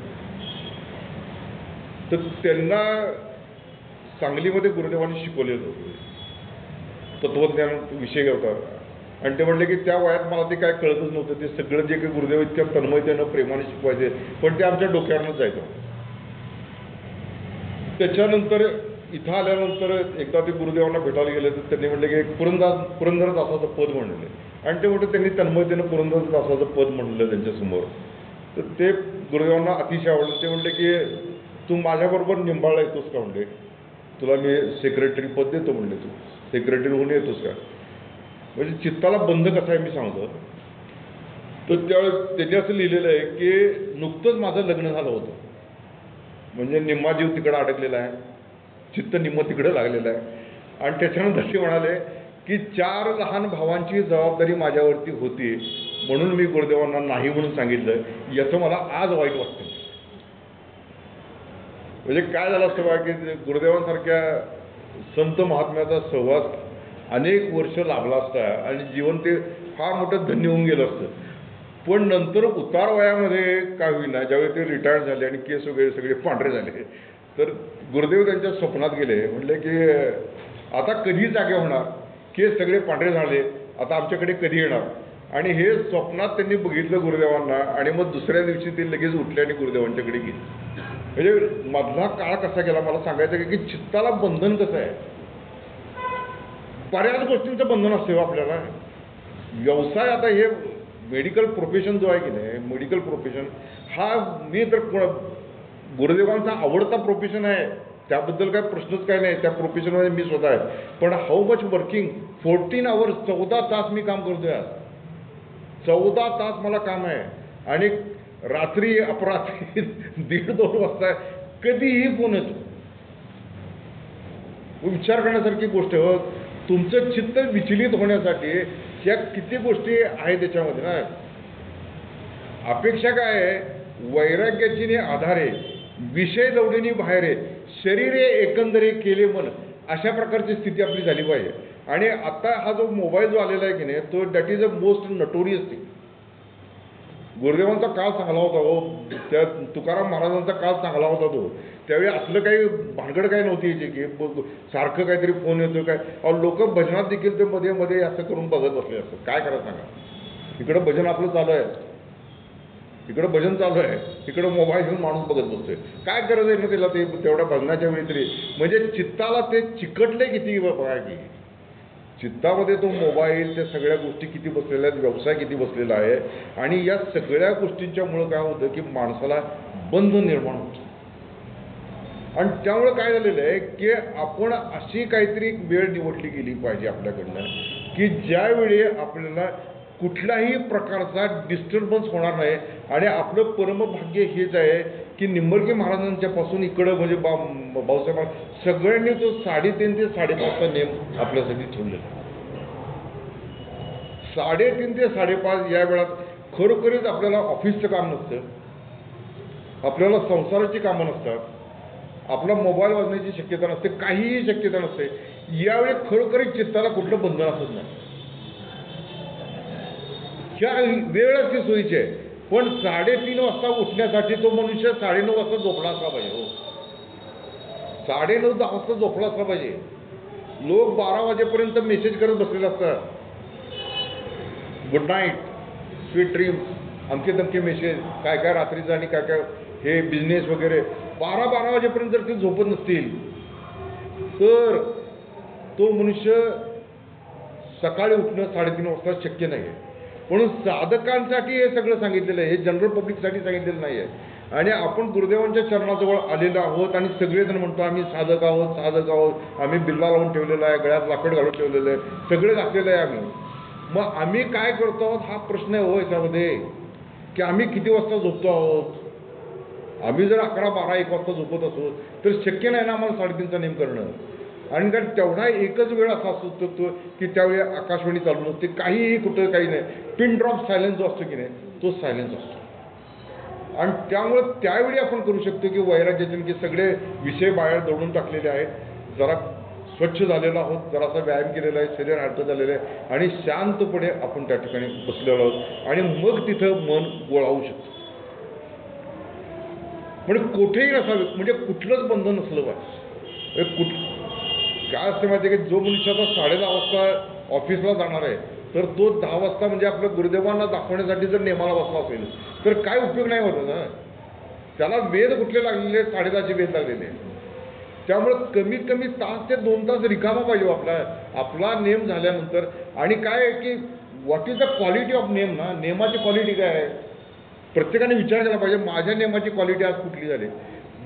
S1: तर त्यांना सांगलीमध्ये गुरुदेवांनी शिकवलेलं होतं, तत्त्वज्ञान विषय होता. आणि ते म्हणले की त्या वयात मला ते काय कळतच नव्हतं, ते सगळं जे काही गुरुदेव इतक्या तन्मयतेनं प्रेमाने शिकवायचे, पण ते आमच्या डोक्यावरच जायचं. त्याच्यानंतर इथं आल्यानंतर एकदा ते गुरुदेवांना भेटायला गेले, तर त्यांनी म्हटले की पुरंदरदासाचं पद म्हणले, आणि ते म्हटलं त्यांनी तन्मयतेनं पुरंदरदासाचं पद म्हणलं त्यांच्यासमोर. तर ते गुरुदेवांना अतिशय आवडलं. ते म्हटले की तू माझ्याबरोबर निंबाळला येतोस का, म्हणले तुला मी सेक्रेटरी पद देतो, म्हणले तू सेक्रेटरी होऊन येतोस का. म्हणजे चित्ताला बंध कसा आहे मी सांगतो. तर त्यावेळेस त्यांनी असं लिहिलेलं आहे की नुकतंच माझं लग्न झालं होतं, म्हणजे निम्मा जीव तिकडं अडकलेला आहे, चित्त निम्म तिकडं लागलेलं आहे. आणि त्याच्यानंतर ते म्हणाले की 4 लहान भावांची जबाबदारी माझ्यावरती होती, म्हणून मी गुरुदेवांना नाही म्हणून सांगितलं, याचं मला आज वाईट वाटतं. म्हणजे काय झालं असतं बघा की गुरुदेवांसारख्या संत महात्म्याचा सहवास अनेक वर्ष लाभला असता आणि जीवन ते फार मोठं धन्य होऊन गेलं असतं. पण नंतर उतार वयामध्ये काय होईना, ज्यावेळी ते रिटायर्ड झाले आणि केस वगैरे सगळे पांढरे झाले, तर गुरुदेव त्यांच्या स्वप्नात गेले. म्हटले की आता कधी जागे होणार, केस सगळे पांढरे झाले, आता आमच्याकडे कधी येणार. आणि हे स्वप्नात त्यांनी बघितलं गुरुदेवांना, आणि मग दुसऱ्या दिवशी ते लगेच उठले आणि गुरुदेवांच्याकडे गेले. म्हणजे मधला काळ कसा गेला मला सांगायचं की चित्ताला बंधन कसं आहे. बऱ्याच गोष्टींचं बंधन असते आपल्याला. व्यवसाय, आता हे मेडिकल प्रोफेशन जो आहे की नाही, मेडिकल प्रोफेशन हा मी तर गुरुदेवांचा आवडता प्रोफेशन आहे, त्याबद्दल काय प्रश्नच काय नाही, त्या प्रोफेशनमध्ये मी स्वतः आहे. पण हाऊ मच वर्किंग 14 आवर्स 14 तास मी काम करतोय आज, 14 तास मला काम आहे. आणि रात्री अपरात्री 1:30-2 वाजता कधीही फोन येतो. विचार करण्यासारखी गोष्ट हो. तुमचं चित्त विचलित होण्यासाठी ह्या किती गोष्टी आहेत त्याच्यामध्ये ना. अपेक्षा काय आहे, वैराग्याची आधारे विषय दौडीनी बाहेर शरीरे एकंदरे केले मन, अशा प्रकारची स्थिती आपली झाली पाहिजे. आणि आता हा जो मोबाईल जो आलेला आहे की नाही, तो that is a most notorious thing. गुरुदेवांचा काळ चांगला होता हो, त्या तुकाराम महाराजांचा काळ चांगला होता तो. त्यावेळी असलं काही भानगड काही नव्हती याची की सारखं काहीतरी फोन येतो काय. लोक भजनात देखील ते मध्ये मध्ये असं करून बघत बसले असतं. काय करायचं सांगा, इकडं भजन आपलं चालू आहे, इकडं भजन चालू आहे, इकडं मोबाईल घेऊन माणूस बघत बसतोय. काय गरज आहे ना त्याला ते तेवढ्या भजनाच्या वेळी तरी. म्हणजे चित्ताला ते चिकटले किती बघा की चित्तामध्ये तो मोबाईल, त्या सगळ्या गोष्टी किती बसलेल्या आहेत, व्यवसाय किती बसलेला आहे. आणि या सगळ्या गोष्टींच्यामुळं काय होतं की माणसाला बंध निर्माण होतो. आणि त्यामुळं काय झालेलं आहे की आपण अशी काहीतरी वेळ निवडली गेली पाहिजे आपल्याकडनं की ज्यावेळी आपल्याला कुठल्याही प्रकारचा डिस्टर्बन्स होणार नाही. आणि आपलं परमभाग्य हेच आहे की निंबळगे महाराजांच्या पासून इकडं म्हणजे भाऊसाहेब सगळ्यांनी तो 3:30 ते 5:30चा नेम आपल्यासाठी ठेवलेला. 3:30 ते 5:30 या वेळात खरोखरीच आपल्याला ऑफिसचं काम नसतं, आपल्याला संसाराची कामं नसतात, आपला मोबाईल वाजण्याची शक्यता नसते, काहीही शक्यता नसते. यावेळी खरोखरीच चित्ताला कुठलं बंधन असत नाही. ह्या वेळच ती सोयीची आहे. पण 3:30 वाजता उठण्यासाठी तो मनुष्य 9:30 वाजता झोपला असला पाहिजे हो. 9:30-10 वाजता झोपला असला पाहिजे. लोक 12 वाजेपर्यंत मेसेज करत बसलेले असतात, गुड नाईट, स्वीट ड्रीम्स, अमके दमके मेसेज, काय काय रात्रीचं आणि काय काय हे बिझनेस वगैरे 12-12 वाजेपर्यंत जर ते झोपत नसतील तर तो मनुष्य सकाळी उठणं 3:30 वाजता शक्य नाही आहे. म्हणून साधकांसाठी हे सगळं सांगितलेलं आहे, हे जनरल पब्लिकसाठी सांगितलेलं नाही आहे. आणि आपण गुरुदेवांच्या चरणाजवळ आलेलो आहोत आणि सगळेजण म्हणतो आम्ही साधक आहोत, साधक आहोत, आम्ही बिल्ला लावून ठेवलेला आहे, गळ्यात लाकड घालून ठेवलेलं आहे, सगळं घातलेलं आहे आम्ही. मग आम्ही काय करतो आहोत हा प्रश्न आहे हो याच्यामध्ये, की आम्ही किती वाजता झोपतो आहोत. आम्ही जर 11-12-1 वाजता झोपत असो तर शक्य नाही ना आम्हाला 3:30चा नेम करणं. आणि कारण तेवढा एकच वेळ असा असतो की त्यावेळी आकाशवाणी चालू नसते, काहीही कुठं काही नाही, पिन ड्रॉप सायलेन्स जो असतो की नाही तो सायलेन्स असतो. आणि त्यामुळं त्यावेळी आपण करू शकतो की वैराग्याचे की सगळे विषय बाहेर दडून टाकलेले आहेत, जरा स्वच्छ झालेलो आहोत, जरासा व्यायाम केलेला आहे, शरीर हलकं झालेलं आहे आणि शांतपणे आपण त्या ठिकाणी बसलेलो आहोत आणि मग तिथं मन वळावू शकतो. म्हणजे कुठेही नसावे, म्हणजे कुठलंच बंधन नसलं पाहिजे. काय असतं माहिती आहे की जो मनुष्य आता 10:30 वाजता ऑफिसला जाणार आहे तर तो 10 वाजता म्हणजे आपल्या गुरुदेवांना दाखवण्यासाठी जर नेमाला बसला असेल तर काय उपयोग नाही होत ना. त्याला वेद कुठले लागलेले, 10:30चे वेद लागलेले. त्यामुळं कमीत कमी तास ते 2 तास रिकामा पाहिजे आपला नेम झाल्यानंतर. आणि काय आहे की what is the quality of name ना, नेमाची क्वालिटी काय आहे प्रत्येकाने विचार केला पाहिजे. माझ्या नेमाची क्वालिटी आज कुठली झाली.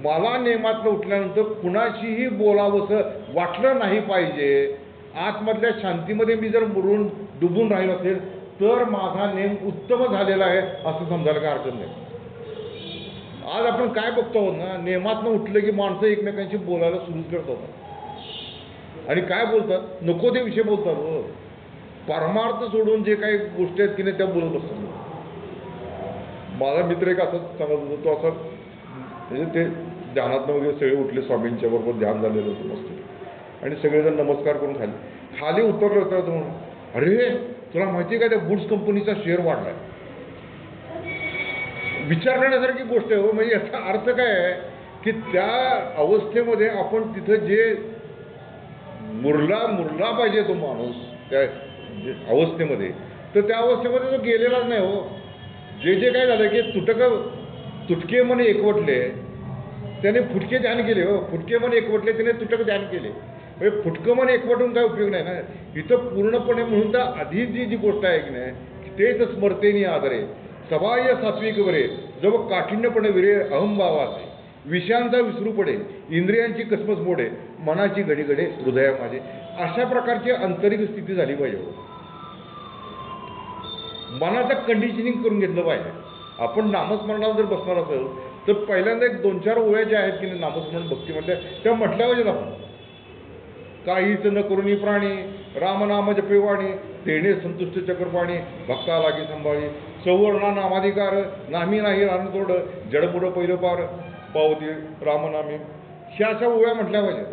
S1: मला नेमातलं उठल्यानंतर कुणाशीही बोलावंसं वाटलं नाही पाहिजे. आतमधल्या शांतीमध्ये मी जर मुरून डुबून राहिलो असेल तर माझा नेम उत्तम झालेला आहे असं समजायला काय हरकत नाही. आज आपण काय बघतो आहोत ना, नेमातनं उठलं की माणसं एकमेकांशी बोलायला सुरू करतात आणि काय बोलतात, नको ते विषय बोलतात हो. परमार्थ सोडून जे काही गोष्टी आहेत की नाही त्या बोलत असतात. माझा मित्र एक असंच सांगत होतो, तो असं म्हणजे ते ध्यानातनं वगैरे सगळे उठले, स्वामींच्या बरोबर ध्यान झालेलं होतं मस्त आणि सगळेजण नमस्कार करून खाली उतरलं होतं. म्हणून अरे तुला माहिती आहे का त्या गुड्स कंपनीचा शेअर वाढलाय. विचार करण्यासारखी गोष्ट आहे हो. म्हणजे याचा अर्थ काय आहे की त्या अवस्थेमध्ये आपण तिथं जे मुरला पाहिजे तो माणूस त्या अवस्थेमध्ये, तर त्या अवस्थेमध्ये तो गेलेलाच नाही हो. जे काय झालं की तुटके मन एकवटले त्याने फुटके ध्यान केले हो. फुटके मन एकवटले त्याने तुटक ध्यान केले. म्हणजे फुटकं मन एकवटून काय उपयोग नाही ना. इथं पूर्णपणे म्हणून तर आधी जी गोष्ट आहे की नाही तेच स्मरतेनी आदरे सबाह्य सात्विक वरे जव काठिण्यपणे विरे अहंभावाचे विषयांचा विसरू पडे इंद्रियांची कसमस मोडे मनाची घडीघडे हृदया माझे. अशा प्रकारची आंतरिक स्थिती झाली पाहिजे. मनाचं कंडिशनिंग करून घेतलं पाहिजे. आपण नामस्मरणाला जर बसणार असेल तर पहिल्यांदा एक 2-4 ओव्या ज्या आहेत की नाही नामस्मरण भक्ती म्हटल्या त्या म्हटल्या पाहिजेत आपण. काहीच न करुणी प्राणी रामनाम जपेवाणी तेणे संतुष्ट चक्रपाणी भक्ता लागी संभाळी सौवर्णा नामाधिकार नामी नाही रानतोड जडबुड पहिलं पार पावती रामनामी. ह्या अशा ओव्या म्हटल्या पाहिजेत.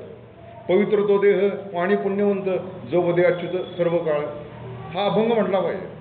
S1: पवित्र तो देह पाणी पुण्यवंत जो वदे अच्युत सर्व काळ हा अभंग म्हटला पाहिजे.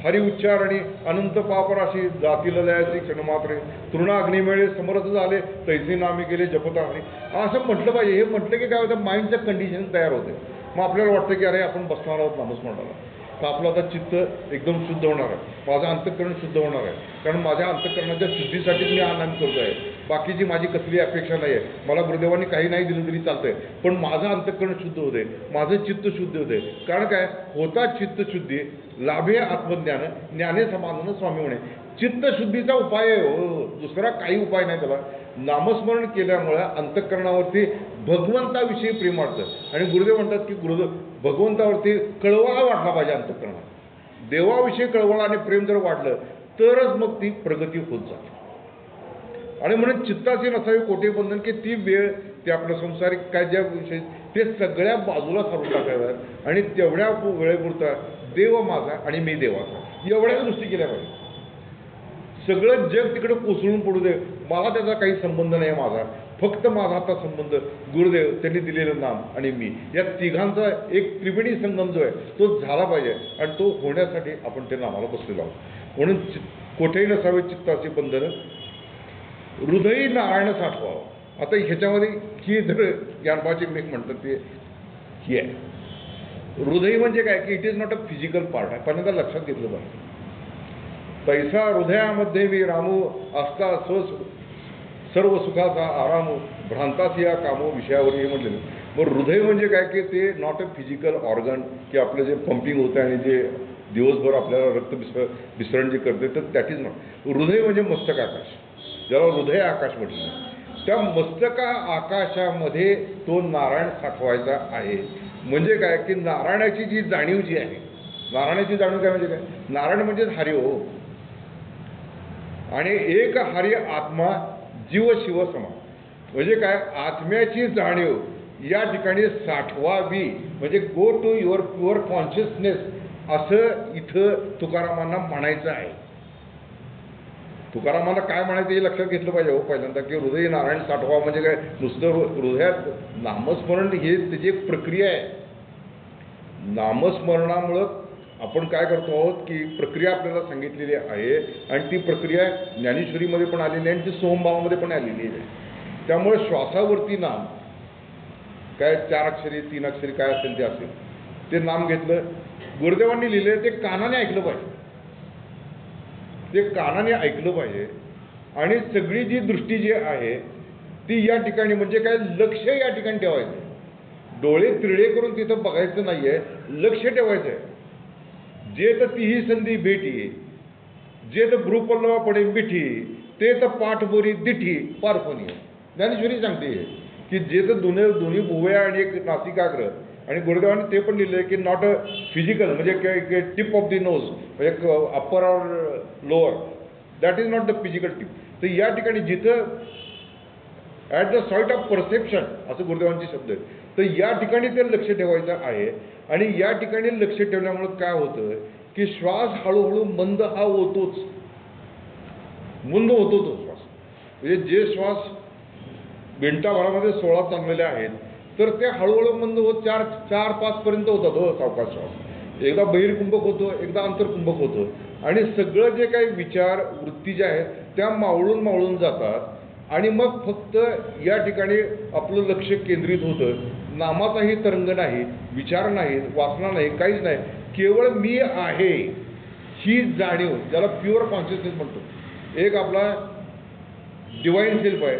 S1: हरी उच्चारणी अनंत पापराशी जातील लयाची क्षणमात्रे तृणाग्निमेळे समर्थ झाले तैसे नामी गेले जपता हरी असं म्हटलं पाहिजे. हे म्हटलं की काय होतं, माइंडचं कंडिशन तयार होते. मग आपल्याला वाटतं की अरे आपण बसणार आहोत नामस्मरणाला तर आपलं आता चित्त एकदम शुद्ध होणार आहे, माझं अंतःकरण शुद्ध होणार आहे. कारण माझ्या अंतःकरणाच्या शुद्धीसाठीच मी हा नाम करतो आहे. बाकीची माझी कसली अपेक्षा नाही आहे. मला गुरुदेवांनी काही नाही दिलं तरी चालतंय, पण माझं अंतःकरण शुद्ध होते, माझं चित्त शुद्ध होते. कारण काय होता चित्तशुद्धी लाभे आत्मज्ञान ज्ञाने समाधान स्वामी म्हणे. चित्तशुद्धीचा उपाय आहे हो, दुसरा काही उपाय नाही त्याला. नामस्मरण केल्यामुळे अंतःकरणावरती भगवंताविषयी प्रेम वाटतं. आणि गुरुदेव म्हणतात की भगवंतावरती कळवळा वाटला पाहिजे अंतःकरणात. देवाविषयी कळवळा आणि प्रेम जर वाढलं तरच मग ती प्रगती होत जाते. आणि म्हणून चित्ताचे नसावे कोठे बंधन की ती वेळ ते आपलं संसारिक काय ज्या विषय ते सगळ्या बाजूला सारून टाकायचं आणि तेवढ्या वेळेपुरता देव माझा आणि मी देवाचा एवढ्याच गोष्टी केल्या पाहिजे. सगळं जग तिकडे कोसळून पडू दे, मला त्याचा काही संबंध नाही. माझा फक्त माझा आता संबंध गुरुदेव त्यांनी दिलेलं नाम आणि मी या तिघांचा एक त्रिवेणी संगम जो आहे तो झाला पाहिजे. आणि तो होण्यासाठी आपण ते नामाला बसलेलो आहोत. म्हणून कोठेही नसावे चित्ताचे बंधन हृदयी नारायण साठवावं. आता ह्याच्यामध्ये ही जर ज्ञानभाची एक म्हणतात ते ही आहे. हृदय म्हणजे काय की it is not a physical part आहे. पहिल्यांदा लक्षात घेतलं पाहिजे. तैसा हृदयामध्ये मी रामू असता सर्व सुखाचा आराम भ्रांतासी या कामो विषयावर हे म्हटलेलं. मग हृदय म्हणजे काय की ते नॉट अ फिजिकल ऑर्गन की आपलं जे पंपिंग होतं आणि जे दिवसभर आपल्याला रक्त विसरण जे करते, तर दॅट इज नॉट. हृदय म्हणजे मस्तक आकाश, ज्याला हृदय आकाश म्हटलं. त्या मस्तका आकाशामध्ये तो नारायण साठवायचा आहे. म्हणजे काय की नारायणाची जी जाणीव जी आहे, नारायणाची जाणीव काय म्हणजे काय, नारायण म्हणजे हरी हो, आणि एक हरी आत्मा जीव शिव समा. म्हणजे काय, आत्म्याची जाणीव या ठिकाणी साठवावी, म्हणजे go to your pure consciousness असं इथं तुकारामांना म्हणायचं आहे. तुकारामांना काय म्हणायचं हे लक्षात घेतलं पाहिजे हो पहिल्यांदा, की हृदय नारायण साठवा म्हणजे काय, नुसतं हृदयात नामस्मरण हे त्याची एक प्रक्रिया आहे. नामस्मरणामुळं आपण काय करतो आहोत की प्रक्रिया आपल्याला सांगितलेली आहे, आणि ती प्रक्रिया ज्ञानेश्वरीमध्ये पण आलेली आहे आणि ती सोमभावामध्ये पण आलेली आहे. त्यामुळे श्वासावरती नाम काय 4 अक्षरी 3 अक्षरी काय असेल ते असेल, ते नाम घेतलं. गुरुदेवांनी लिहिले ते कानाने ऐकलं पाहिजे, ते कानाने ऐकलं पाहिजे. आणि सगळी जी दृष्टी जी आहे ती या ठिकाणी म्हणजे काय, लक्ष या ठिकाणी ठेवायचं. डोळे तिरळे करून तिथं बघायचं नाही आहे, लक्ष ठेवायचं आहे. जे तर तीही संधी भेटी, जे तर भ्रूपल्लवा पडे मिठी, ते तर पाठबोरी दिठी पारफोनी. ज्ञानेश्वरी सांगते की जे तर दोन्ही भुवया आणि एक नासिकाग्र, आणि गुरुदेवांनी ते पण लिहिलं की नॉट अ फिजिकल म्हणजे काय टिप ऑफ द नोज, म्हणजे upper or lower, that is not the physical tip. तर या ठिकाणी जिथं at the site of perception असं गुरुदेवांचे शब्द आहेत, तर या ठिकाणी ते लक्ष ठेवायचं आहे. आणि या ठिकाणी लक्ष ठेवल्यामुळं काय होतं की श्वास हळूहळू मंद हा होतोच, मंद होतो तो श्वास. म्हणजे जे श्वास मिनिटाभरामध्ये 16 चाललेले आहेत, तर ते हळूहळू मंद होत 4-5 पर्यंत होतात हो सावकाश श्वास. एकदा बहिर्कुंभक होतो, एकदा अंतर्कुंभक होतं, आणि सगळं जे काही विचार वृत्ती ज्या आहेत त्या मावळून जातात. आणि मग फक्त या ठिकाणी आपलं लक्ष केंद्रित होतं. नामाचाही तरंग नाही, विचार नाही, वासना नाही, काहीच नाही, केवळ मी आहे ही जाणीव, ज्याला प्युअर कॉन्शियसनेस म्हणतो. एक आपला डिवाईन सेल्फ आहे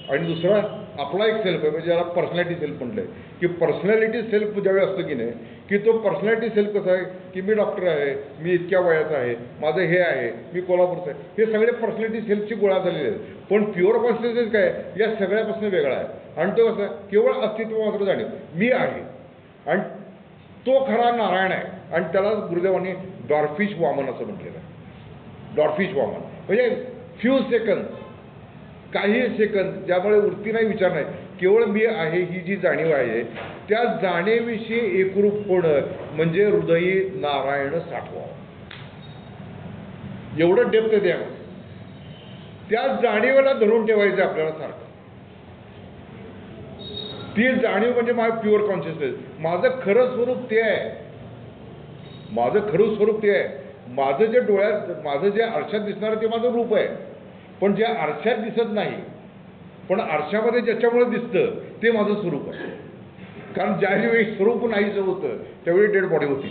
S1: आणि दुसरा आपला एक सेल्फ आहे, म्हणजे ज्याला पर्सनॅलिटी सेल्फ म्हटलं आहे. की पर्सनॅलिटी सेल्फ ज्यावेळी असतं की नाही, की तो पर्सनॅलिटी सेल्फ कसा आहे की मी डॉक्टर आहे, मी इतक्या वयाचा आहे, माझं हे आहे, मी कोल्हापूरचं आहे, हे सगळे पर्सनॅलिटी सेल्फची गोळा झालेले आहेत. पण प्युअर कॉन्शियसनेस काय या सगळ्यापासून वेगळा आहे. आणि तो कसं केवळ अस्तित्व मात्र जाणीव मी आहे, आणि तो खरा नारायण आहे. आणि त्याला गुरुदेवांनी डॉर्फिश वामन असं म्हटलेलं आहे. डॉर्फिश वामन म्हणजे फ्यू सेकंद, काही सेकंद, ज्यामुळे वृत्ती नाही, विचार नाही, केवळ मी आहे ही जी जाणीव आहे, त्या जाणीविषयी एकरूप होणं म्हणजे हृदयी नारायण साठवावं. एवढं डेप्थ आहे त्यामध्ये. त्या जाणीवेला धरून ठेवायचं आपल्याला सारखं. ती जाणीव म्हणजे माझं प्युअर कॉन्शियसनेस. माझं खरं स्वरूप ते आहे, माझं खरं स्वरूप ते आहे. माझं जे डोळ्यात, माझं जे आरशात दिसणारं ते माझं रूप आहे. पण जे आरशात दिसत नाही, पण आरशामध्ये ज्याच्यामुळे दिसतं ते माझं स्वरूप आहे. कारण ज्यावेळी स्वरूप नाहीचं होतं त्यावेळी डेड बॉडी होती,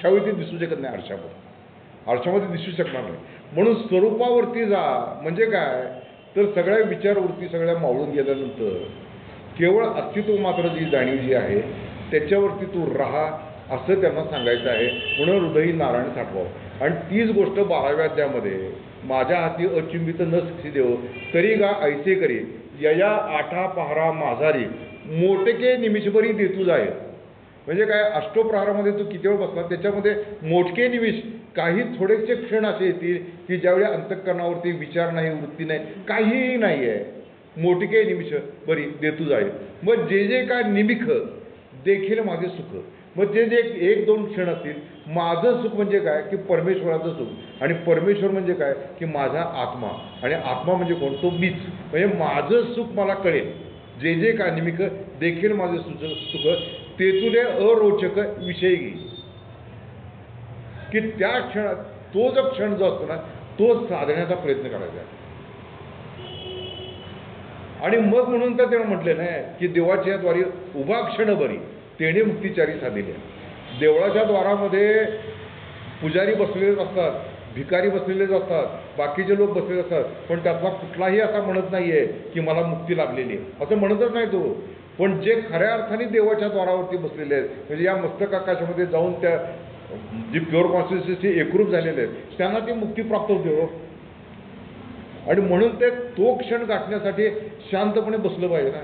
S1: त्यावेळी ते दिसू शकत नाही आरशामध्ये दिसू शकणार नाही. म्हणून स्वरूपावरती जा म्हणजे काय, तर सगळ्या विचारवृत्ती सगळ्या मावळून गेल्यानंतर केवळ अस्तित्व मात्र जी जाणीव जी आहे त्याच्यावरती तू राहा असं त्यांना सांगायचं आहे. म्हणून हृदयी नारायण साठवावं. आणि तीच गोष्ट 12व्या अध्यायामध्ये माझ्या हाती अचुंबित न शिक्षी देव तरी गा ऐसे करी यया आठा पहारा माझारी मोटके निमिषभरी देतू जाय. म्हणजे काय, अष्टोप्रहारामध्ये तू किती वेळ बसला त्याच्यामध्ये मोठके निमिष, काही थोडेसे क्षण असे येतील की ज्यावेळी अंतःकरणावरती विचार नाही, वृत्ती नाही, काहीही नाही आहे. मोठके निमिष बरी देतू जाय. मग जे काय निमिख देखील माझे सुख. मग जे 1-2 क्षण असतील, माझं सुख म्हणजे काय की परमेश्वराचं सुख. आणि परमेश्वर म्हणजे काय की माझा आत्मा. आणि आत्मा म्हणजे कोण, तो मीच. म्हणजे माझं सुख मला कळेल. जे काय निमिख देखील माझे सुख तेथुले अरोचक विषय घे. की त्या क्षणात तो जो क्षण जो असतो ना तो साधण्याचा प्रयत्न करायचा आहे. आणि मग म्हणून तर तेव्हा म्हटले नाही की देवाच्या द्वारी उभा क्षण बरी तेणे मुक्तिचारी साधिले. देवळाच्या द्वारामध्ये पुजारी बसलेले असतात, भिकारी बसलेले असतात, बाकीचे लोक बसलेले असतात, पण त्यातला कुठलाही असा म्हणत नाही आहे की मला मुक्ती लाभलेली आहे, असं म्हणतच नाही तो. पण जे खऱ्या अर्थाने देवाच्या द्वारावरती बसलेले आहेत, म्हणजे या मस्तक आकाशामध्ये जाऊन त्या जी प्युअर कॉन्शियसनेसची एकरूप झालेले आहेत, त्यांना ती मुक्ती प्राप्त होते हो. आणि म्हणून तो क्षण गाठण्यासाठी शांतपणे बसलं पाहिजे ना.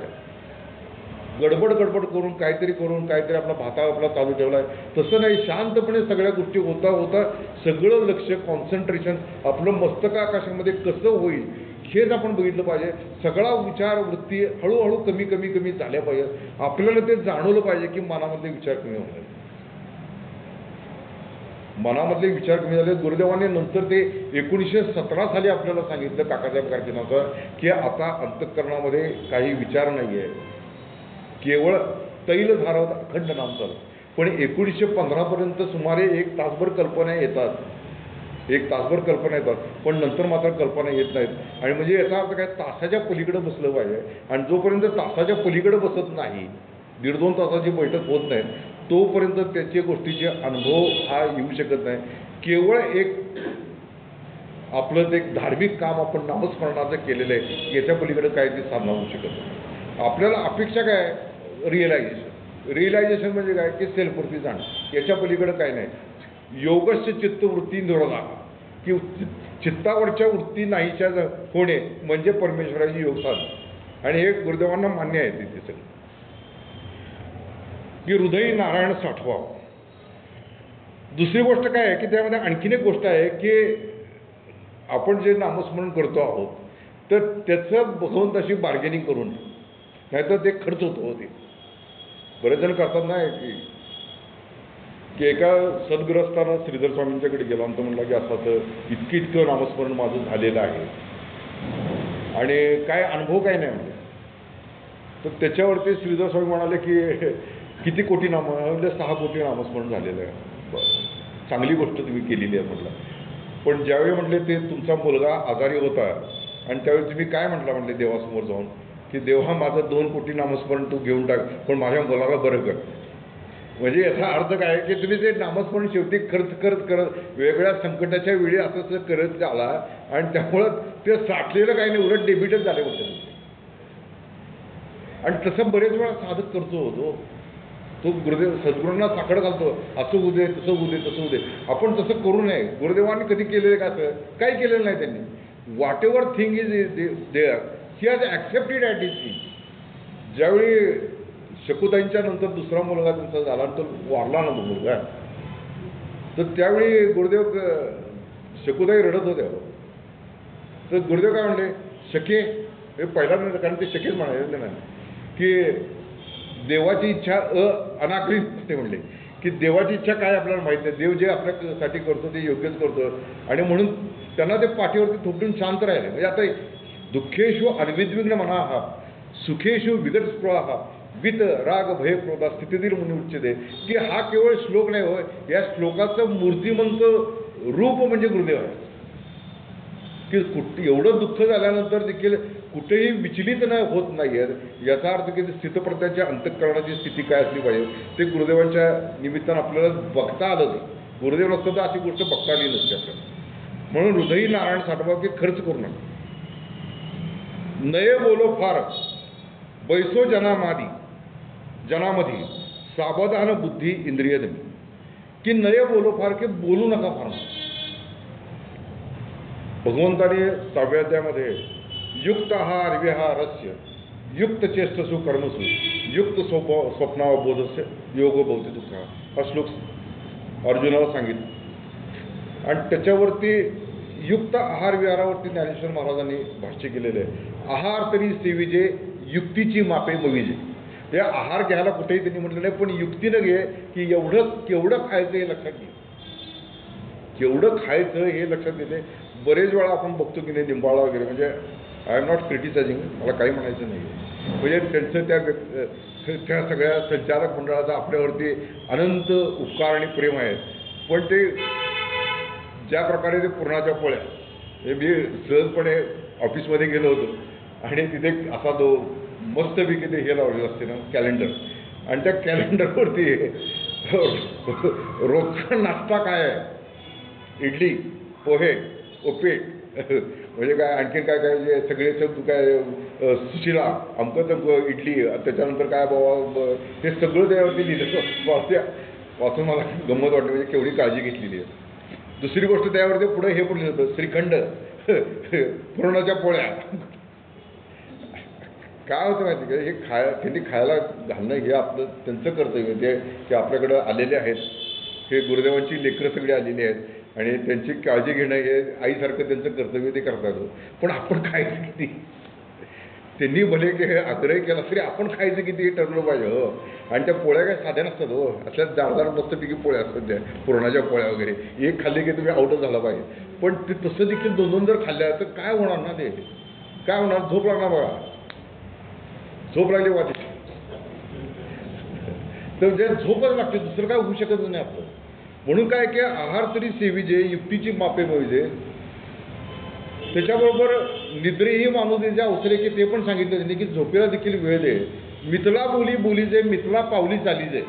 S1: गडबड करून काहीतरी आपला भाता आपला चालू ठेवला आहे, तसं नाही. शांतपणे सगळ्या गोष्टी होता होता सगळं लक्ष, कॉन्सन्ट्रेशन आपलं मस्तकाकाशामध्ये कसं होईल हेच आपण बघितलं पाहिजे. सगळा विचार वृत्ती हळूहळू कमी झाल्या पाहिजे. आपल्याला ते जाणवलं पाहिजे की मनामधले विचार कमी होणार, मनामधले विचार कमी झाले. गुरुदेवांनी नंतर ते 1917 साली आपल्याला सांगितलं काकासाहेब कारखानाचं की आता अंतःकरणामध्ये काही विचार नाही आहे, केवळ तैलधारत अखंड नाम चालू. पण 1915पर्यंत सुमारे 1 तासभर कल्पना येतात, 1 तासभर कल्पना येतात, पण नंतर मात्र कल्पना येत नाहीत. आणि म्हणजे याचा अर्थ काय, तासाच्या पलीकडे बसलं पाहिजे. आणि जोपर्यंत तासाच्या पलीकडे बसत नाही, 1.5-2 तासाची बैठक होत नाही, तोपर्यंत त्याच्या गोष्टीचे अनुभव हा येऊ शकत नाही. केवळ एक आपलं ते धार्मिक काम आपण नामस्मरणाचं केलेलं आहे, याच्या पलीकडे काय ते साधना होऊ शकत नाही. आपल्याला अपेक्षा काय, रिअलायझेशन म्हणजे काय की सेल्फवरती जाणं, याच्या पलीकडे काय नाही. योगस्य चित्तवृत्ती निरोधा, की चित्तावरच्या वृत्ती नाहीच्या होणे म्हणजे परमेश्वराची योग साधना. आणि हे गुरुदेवांना मान्य आहे तिथे सगळं, की हृदय नारायण साठवावं. दुसरी गोष्ट काय आहे की त्यामध्ये आणखीन एक गोष्ट आहे की आपण जे नामस्मरण करतो आहोत तर त्याचं भगवंताशी बार्गेनिंग करून, नाहीतर ते खर्च होतो. ते बरेच जण करतात नाही की एका सद्ग्रस्तानं श्रीधर स्वामींच्याकडे गेला आणि तो म्हणला की असं तर इतकं नामस्मरण माझं झालेलं आहे आणि काय अनुभव काय नाही म्हणजे. तर त्याच्यावरती श्रीधर स्वामी म्हणाले की किती कोटी नाम, म्हणजे 6 कोटी नामस्मरण झालेलं आहे. बरं, चांगली गोष्ट तुम्ही केलेली आहे म्हटलं. पण ज्यावेळी म्हटले ते तुमचा मुलगा आजारी होता आणि त्यावेळी तुम्ही काय म्हटलं म्हटले देवासमोर जाऊन की देवा माझं 2 कोटी नामस्मरण तू घेऊन टाक, पण माझ्या मुलाला बरं कर. म्हणजे याचा अर्थ काय की तुम्ही ते नामस्मरण शेवटी खर्च करत वेगवेगळ्या संकटाच्या वेळी असं करत आला आणि त्यामुळं ते साठलेलं काही नाही, उलट डेबिटच झाले होते. आणि तसं बरेच वेळा साधक करतो तो गुरुदेव सद्गुरूंना साखर घालतो, असं होऊ दे तसं होऊ दे तसं होऊ दे. आपण तसं करू नये. गुरुदेवांनी कधी केलेलं का असं काही केलेलं नाही त्यांनी. Whatever thing is there he has accepted at is thing. ज्यावेळी शकुताईंच्या नंतर दुसरा मुलगा त्यांचा झाला तो वारला ना तो मुलगा, तर त्यावेळी गुरुदेव शकुताई रडत होत्या. तर गुरुदेव काय म्हणले, शके हे पहिल्यांदा, कारण ते शकेच म्हणाले ना की देवाची इच्छा अनाकळीत ते म्हणले की देवाची इच्छा काय आपल्याला माहीत नाही, देव जे आपल्यासाठी करतो ते योग्यच करतो. आणि म्हणून त्यांना ते पाठीवरती थोपटून शांत राहिले. म्हणजे आता दुःखेषु अनविद्विग्न मनाः सुखेषु विगतस्पृहाः वित राग भय क्रोधा स्थितीतील म्हणून उच्चते, की हा केवळ श्लोक नाही होय, या श्लोकाचं मूर्तिमंत रूप म्हणजे गुरुदेव आहे. की एवढं दुःख झाल्यानंतर देखील कुठेही विचलित होत नाही आहेत. याचा अर्थ की स्थितप्रज्ञाच्या अंतःकरणाची स्थिती काय असली पाहिजे ते गुरुदेवांच्या निमित्तानं आपल्याला बघता आलं. गुरुदेव नसतं तर अशी गोष्ट बघता आली नसते आपल्याला. म्हणून हृदयी नारायण साठवा की खर्च करू नका. नये बोलो फार बैसो जनामधी सावधान बुद्धी इंद्रिय दमी, की नये बोलो फार की बोलू नका फार. भगवंताने 6व्या अध्यायामध्ये युक्त आहार विहारस्य युक्त चेष्टसु कर्मसु युक्त स्वप्नावबोधस्य योग भवती दुःख, हा श्लोक अर्जुनाला सांगितलं. आणि त्याच्यावरती युक्त आहार विहारावरती ज्ञानेश्वर महाराजांनी भाष्य केलेलं आहे. आहार तरी सेविजे युक्तीची मापे मविजे. या आहार घ्यायला कुठेही त्यांनी म्हटलं नाही, पण युक्तीनं घे की केवढं खायचं हे लक्षात घे, केवढं खायचं हे लक्षात घेते. बरेच वेळा आपण बघतो की नाही लिंबाळा वगैरे, म्हणजे आय एम नॉट क्रिटिसायझिंग, मला काही म्हणायचं नाही. म्हणजे त्यांचं त्या सगळ्या संचालक मंडळाचा आपल्यावरती अनंत उपकार आणि प्रेम आहे. पण ते ज्या प्रकारे ते पुरणाच्या पोळ्या, हे मी सहजपणे ऑफिसमध्ये गेलो होतो आणि तिथे असा तो मस्तपैकी ते हे लावलेलं असते ना कॅलेंडर, आणि त्या कॅलेंडरवरती रोजचा नाश्ता काय आहे, इडली पोहे उपीट म्हणजे काय आणखीन काय काय जे सगळे काय सुशिला अमकं तमकं इडली त्याच्यानंतर काय बाबा ते सगळं त्यावरती लिहिलं वाचून मला गंमत वाटली म्हणजे केवढी काळजी घेतलेली आहे. दुसरी गोष्ट त्यावरती पुढे हे पण लिहिलं होतं श्रीखंड पुरणाच्या पोळ्या. काय होतं माहिती का हे त्यांनी खायला घालणं हे आपलं त्यांचं कर्तव्य जे की आपल्याकडं आलेले आहेत. हे गुरुदेवांची लेकरं सगळी आलेली आहेत आणि त्यांची काळजी घेणं हे आईसारखं त्यांचं कर्तव्य ते करतात. पण आपण खायचं किती त्यांनी भले की आग्रह केला तरी आपण खायचं किती हे ठरलं पाहिजे हो. आणि त्या पोळ्या काय साध्या नसतात हो. असल्या जाडदार मस्तपैकी पोळ्या असतात त्या पुरणाच्या पोळ्या वगैरे. एक खाल्ली की तुम्ही आउटच झाला पाहिजे. पण ते तसं देखील दोन दोन जर खाल्ल्या तर काय होणार ना ते काय होणार झोप लागणार बघा. झोप लागली वाटी तर जे झोपच लागते दुसरं काय होऊ शकत नाही आपलं. म्हणून काय की आहार तरी सेविजे युक्तीची मापे मोजे त्याच्याबरोबर निद्रेही माणूस अवसरे की ते पण सांगितलं त्यांनी की झोपेला देखील वेळ दे. मिथला बोली बोली जे मिथला पावली चाली जे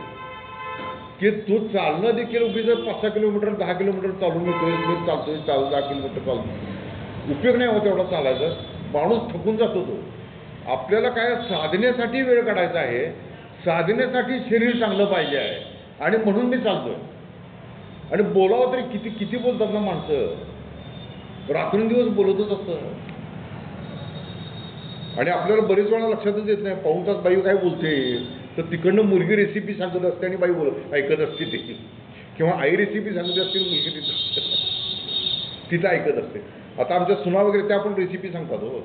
S1: की तू चालणं देखील उभी जर 5-6 किलोमीटर 10 किलोमीटर चालून येतोय मी चालतोय 10 किलोमीटर चालतो उपयोग नाही होत एवढा चालायचा. माणूस थकून जातो तो. आपल्याला काय साधनेसाठी वेळ काढायचा आहे. साधनेसाठी शरीर चांगलं पाहिजे आहे आणि म्हणून मी चालतोय. आणि बोलावं तरी किती किती बोलतात ना माणसं. रात्रंदिवस बोलतच असतं आणि आपल्याला बरेच वेळा लक्षातच येत नाही. पाऊण तास बाई काय बोलते तर तिकडनं मुलगी रेसिपी सांगत असते आणि बाई ऐकत असते ते किंवा आई रेसिपी सांगत असते मुलगी तिथं ऐकत असते. आता आमच्या सुना वगैरे त्या पण रेसिपी सांगतात हो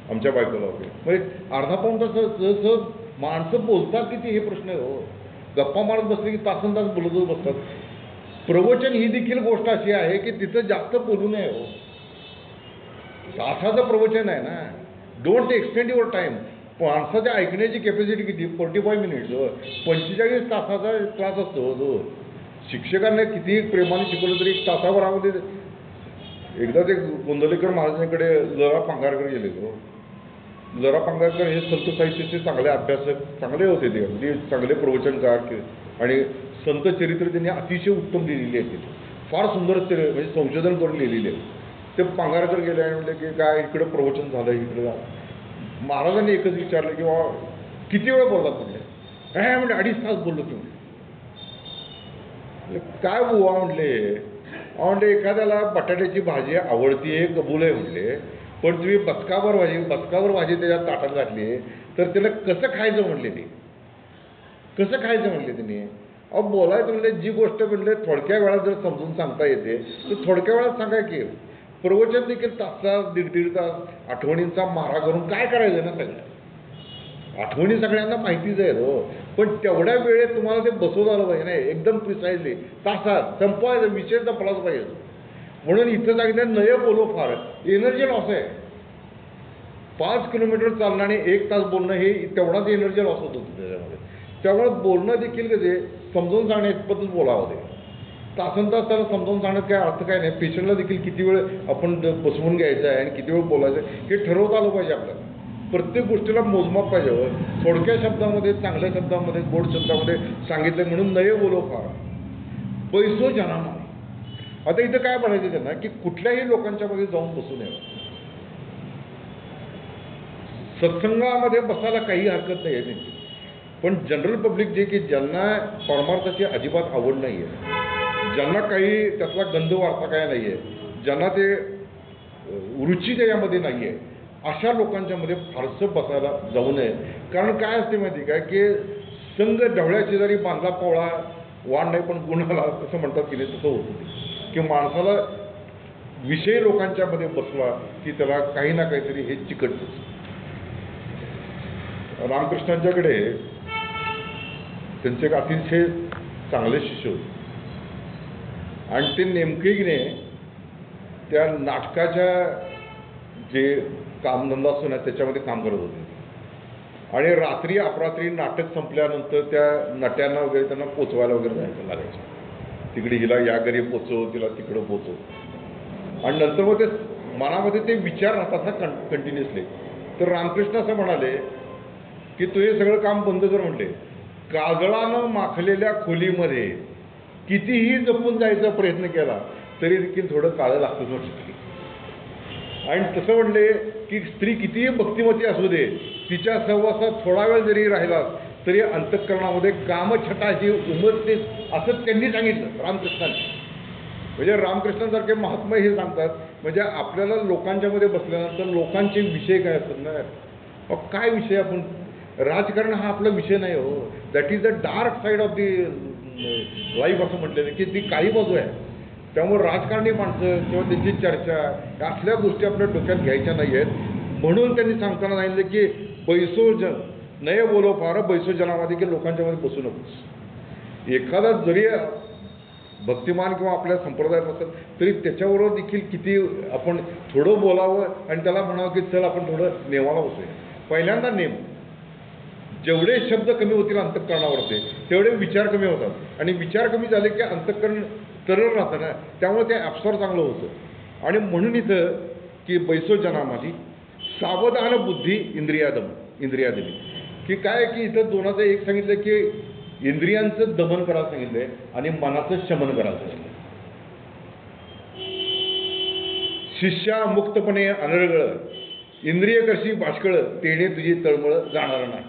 S1: आमच्या बायकोला वगैरे. म्हणजे अर्धा पाऊण तास जसं माणसं बोलतात किती हे प्रश्न आहे हो. गप्पा मारत बसले की तासंतास बोलतच बसतात. प्रवचन ही देखील गोष्ट अशी आहे की तिथं जास्त बोलू नये हो. तासाचं प्रवचन आहे ना. Don't extend your time. माणसाच्या ऐकण्याची कॅपॅसिटी किती 45 मिनिट्स 45 तासाचा क्लास असतो तो. शिक्षकांना किती प्रेमाने शिकवलं तरी 1 तासाभरामध्ये. एकदा ते गोंदवलेकर महाराजांकडे लरा पांगारकर गेले हो. लरा पांगारकर हे संत साहित्याचे चांगले अभ्यासक चांगले होते ते अगदी चांगले प्रवचनकार आणि संत चरित्र त्यांनी अतिशय उत्तम लिहिलेली आहे. तिथे फार सुंदर म्हणजे संशोधन करून लिहिलेले आहे. ते पांगारकर गेले आणि म्हणले की काय इकडं प्रवचन झालं इकडं झालं. महाराजांनी एकच विचारलं की बाबा किती वेळ बोललात म्हटले. काय म्हणजे 2.5 तास बोललो की म्हटले. काय बुवा म्हटले एखाद्याला बटाट्याची भाजी आवडती आहे कबूल आहे म्हटले पण तुम्ही बचकावर भाजी त्याच्या ताटात घातली तर त्याला कसं खायचं म्हणले ते कसं खायचं म्हणले त्यांनी. अहो बोलायचं म्हणले जी गोष्ट म्हणले थोडक्या वेळात जर समजून सांगता येते तर थोडक्या वेळात सांगा की. प्रवचन देखील तास 1.5 तास आठवणींचा मारा करून काय करायचं ना सगळ्या आठवणी सगळ्यांना माहितीच आहे हो. पण तेवढ्या वेळेत तुम्हाला ते बसवून आलं पाहिजे नाही एकदम प्रिसाइजली तासात संपवायचं विषय संपलाच पाहिजे. म्हणून इथं सांगितलं नय बोलो फार एनर्जी लॉस आहे. 5 किलोमीटर चालणं आणि 1 तास बोलणं हे तेवढाच एनर्जी लॉस होत होतं त्याच्यामध्ये. त्यामुळे बोलणं देखील कसे समजावून सांगण्यापद्धत बोलावं ते. तासनतास त्याला समजावून सांगण्यात काय अर्थ काय नाही. पेशंटला देखील किती वेळ आपण बसवून घ्यायचं आहे आणि किती वेळ बोलायचं हे ठरवता आलं पाहिजे आपल्याला. प्रत्येक गोष्टीला मोजमाप पाहिजे. थोडक्या शब्दामध्ये चांगल्या शब्दामध्ये गोड शब्दामध्ये सांगितलं म्हणून नये बोलो फार पैसो जनामा. आता इथं काय म्हणायचं त्यांना की कुठल्याही लोकांच्या मध्ये जाऊन बसू नये. सत्संगामध्ये बसायला काही हरकत नाही आहे त्यांची. पण जनरल पब्लिक जे की ज्यांना परमार्थाची अजिबात आवड नाही आहे ज्यांना काही त्यातला गंध वार्ता काय नाही आहे ज्यांना ते रुची त्याच्यामध्ये नाही आहे अशा लोकांच्यामध्ये फारसं बसायला जाऊ नये. कारण काय असते माहिती काय की संघ ढवळ्या शेजारी बांधला पोळा वाण नाही पण गुणाला असं म्हणतात की नाही तसं होतं की माणसाला विषय लोकांच्यामध्ये बसला की त्याला काही ना काहीतरी हे चिकटतं. रामकृष्णांच्याकडे त्यांचे एक अतिशय चांगले शिष्य होते आणि ते नेमकेने त्या नाटकाच्या जे कामधंदा असतो ना त्याच्यामध्ये काम करत होते. आणि रात्री अपरात्री नाटक संपल्यानंतर त्या नट्यांना वगैरे त्यांना पोचवायला वगैरे जायचं लागायचं. तिकडे हिला या घरी पोचव तिला तिकडं पोचव आणि नंतर मग ते मनामध्ये ते विचार राहतात ना कंटिन्युअसली. तर रामकृष्ण असं म्हणाले की तू हे सगळं काम बंद कर म्हटले. काजळानं माखलेल्या खोलीमध्ये कितीही जपून जायचा प्रयत्न केला तरी देखील थोडं काळं लागतं वाटतं. आणि तसं म्हणले की स्त्री कितीही भक्तिमती असू दे, तिच्या सहवासात थोडा वेळ जरी राहिला तरी अंतःकरणामध्ये कामछटाची उमटते, असं त्यांनी सांगितलं रामकृष्णांनी. म्हणजे रामकृष्णांसारखे महात्मा हे सांगतात, म्हणजे आपल्याला लोकांच्या मध्ये बसल्यानंतर लोकांचे विषय काय असतात ना, काय विषय, आपण राजकारण हा आपला विषय नाही हो. That is the dark side of the life असं म्हटलेलं की ती काळी बाजू आहे. त्यामुळे राजकारणी माणसं किंवा त्यांची चर्चा या असल्या गोष्टी आपल्या डोक्यात घ्यायच्या नाही आहेत. म्हणून त्यांनी सांगताना सांगितलं की बैसो जन नय बोलो फार बैसो जनामध्ये, की लोकांच्या मध्ये बसू नकोस. एखादा जरी भक्तिमान किंवा आपल्या संप्रदायात असेल तरी त्याच्याबरोबर देखील किती आपण थोडं बोलावं आणि त्याला म्हणावं की चल आपण थोडं नेवाला बसूया. पहिल्यांदा नेम, जेवढे शब्द कमी होतील अंतःकरणावरचे तेवढे विचार कमी होतात, आणि विचार कमी झाले की अंतःकरण तरल राहतं ना, त्यामुळे ते ॲब्सॉर्ब चांगलं होतं. आणि म्हणून इथं की बैसो जनामाधी सावधान बुद्धी इंद्रियादमी, की काय की इथं दोनाचं एक सांगितलं की इंद्रियांचं दमन करायला सांगितलंय आणि मनाचं शमन करायला सांगितलं. शिष्या मुक्तपणे अनर्गळ इंद्रिय करशी बाष्कळ, तेणे तुझी तळमळ जाणार नाही.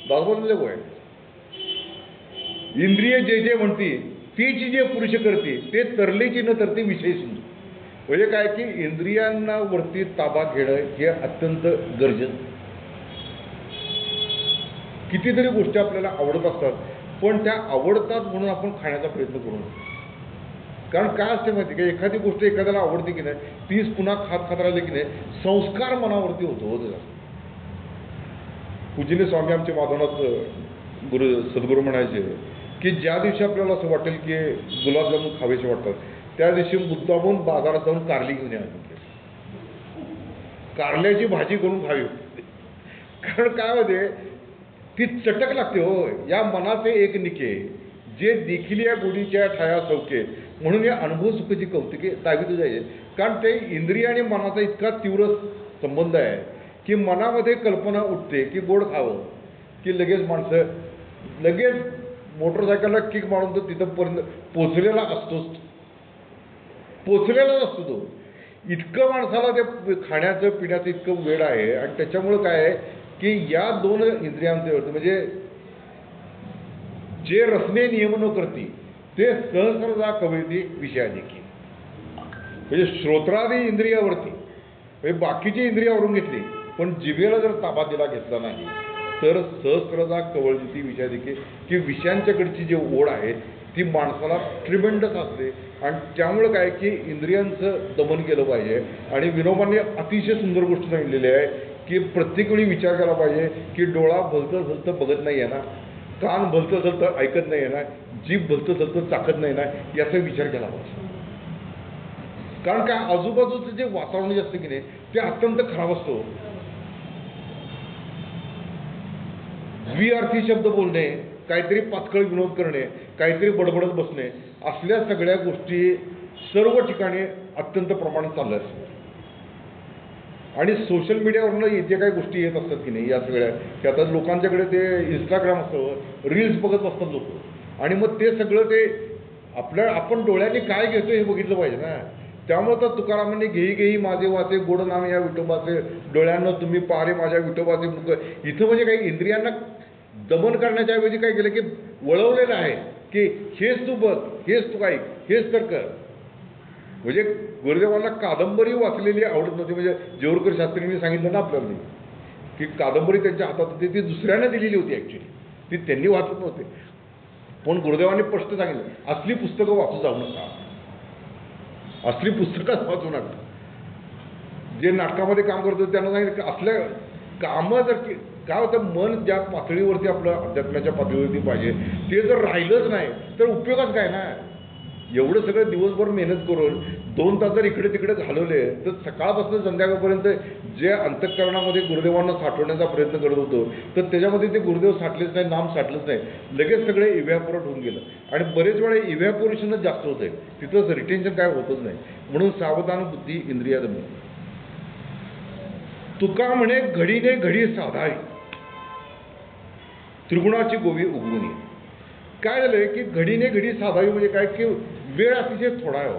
S1: दासबोधले होय, इंद्रिय जे जे म्हणती तीच जे पुरुष करते ते तरलेची न तरते विषय सिंधू. म्हणजे काय की इंद्रियांना वरती ताबा घेणं हे अत्यंत गरजेचं. कितीतरी गोष्टी आपल्याला आवडत असतात, पण त्या आवडतात म्हणून आपण खाण्याचा प्रयत्न करू नये. कारण काय असते माहिती की एखादी गोष्ट एखाद्याला आवडते की नाही, तीच पुन्हा खात राहिले की नाही, संस्कार मनावरती होतो. पूजनीय स्वामी आमचे माधवनाथ सद्गुरू म्हणायचे की ज्या दिवशी आपल्याला असं वाटेल की गुलाबजामुन खावेसे वाटतात, त्या दिवशी मुद्दामून बाजारात जाऊन कारली घेऊन या, कारल्याची भाजी करून खावी. कारण काय होते, ती चटक लागते हो. या मनाचे एक निके जे देखील या गुढीच्या ठाया चौके, म्हणून या अनुभव सुखाची कौतुके दावीत जायचे. कारण ते इंद्रिय आणि मनाचा इतका तीव्र संबंध आहे की मनामध्ये कल्पना उठते की गोड खावं, की लगेच माणसं लगेच मोटरसायकलला किक मारून तर तिथंपर्यंत पोचलेलाच असतो तो. इतकं माणसाला ते खाण्याचं पिण्याचं इतकं वेळ आहे. आणि त्याच्यामुळं काय आहे की या दोन इंद्रियांचे म्हणजे जे रसने नियमन करते ते सहस्रदा कवयती विषयादेखील. म्हणजे श्रोत्रादी इंद्रियावरती म्हणजे बाकीची इंद्रियावरून घेतली, पण जिभेला जर ताबा दिला घेतला नाही तर सहस्रदा कवळती विषय देखील, की विषयांच्याकडची जी ओढ आहे ती माणसाला ट्रिमेंडस असते. आणि त्यामुळं काय की इंद्रियांचं दमन केलं पाहिजे. आणि विनोबांनी अतिशय सुंदर गोष्ट सांगितलेली आहे की प्रत्येक वेळी विचार केला पाहिजे की डोळा भलतं भलतं बघत नाही आहे ना, कान भलतं भलतं ऐकत नाही आहे ना, जीभ भलतं भलतं चाकत नाही ना, याचा विचार केला पाहिजे. कारण काय आजूबाजूचं जे वातावरण जे असतं की नाही ते अत्यंत खराब असतो. द्विअर्थी शब्द बोलणे, काहीतरी पातळ विनोद करणे, काहीतरी बडबडत बसणे, असल्या सगळ्या गोष्टी सर्व ठिकाणी अत्यंत प्रमाणात चालल्या असतात. आणि सोशल मीडियावरनं जे काही गोष्टी येत असतात की नाही या सगळ्या, की आता लोकांच्याकडे ते इंस्टाग्राम असतं, रील्स बघत बसतात लोक. आणि मग ते सगळं ते आपण डोळ्यांनी काय घेतो हे बघितलं पाहिजे ना. त्यामुळे तर तुकारामांनी घेई माझे वाचे गोड नाम या विठोबाचे, डोळ्यांना तुम्ही पारे माझ्या विठोबाचे मुख. इथं म्हणजे काही इंद्रियांना दमन करण्याच्या ऐवजी काय केलं की वळवलेलं आहे की हेच तू बघ, हेच तू ऐक, हेच तर कर. म्हणजे गुरुदेवांना कादंबरी वाचलेली आवडत नव्हती. म्हणजे जेवरकर शास्त्रींनी सांगितलं ना आपल्याला की कादंबरी त्यांच्या हातात होती, ती दुसऱ्याने दिलेली होती ॲक्च्युली, ती त्यांनी वाचत नव्हते. पण गुरुदेवांनी स्पष्ट सांगितलं असली पुस्तकं वाचू जाऊ नका, असली पुस्तकं वाचू नका. जे नाटकामध्ये काम करतो त्यांना सांगितलं की असल्या कामं जर काय होतं, मन ज्या पातळीवरती आपलं अध्यात्माच्या पातळीवरती पाहिजे ते जर राहिलंच नाही तर उपयोगच काय ना. एवढं सगळं दिवसभर मेहनत करून 2 तास जर इकडे तिकडे घालवले तर सकाळपासून संध्याकाळपर्यंत जे अंतःकरणामध्ये गुरुदेवांना साठवण्याचा प्रयत्न करत होतो तर त्याच्यामध्ये ते गुरुदेव साठलेच नाही, नाम साठलंच नाही, लगेच सगळे इव्हॅपोरेट होऊन गेलं. आणि बरेच वेळा इव्हॅपोरेशनच जास्त होत आहे, तिथंच रिटेन्शन काय होतच नाही. म्हणून सावधान बुद्धी इंद्रियादमी. तुका म्हणे घडीने घडी साधावी त्रिगुणाची गोवी उगवून. काय झालंय की घडीने घडी साधावी म्हणजे काय की वेळ अतिशय थोडा आहे.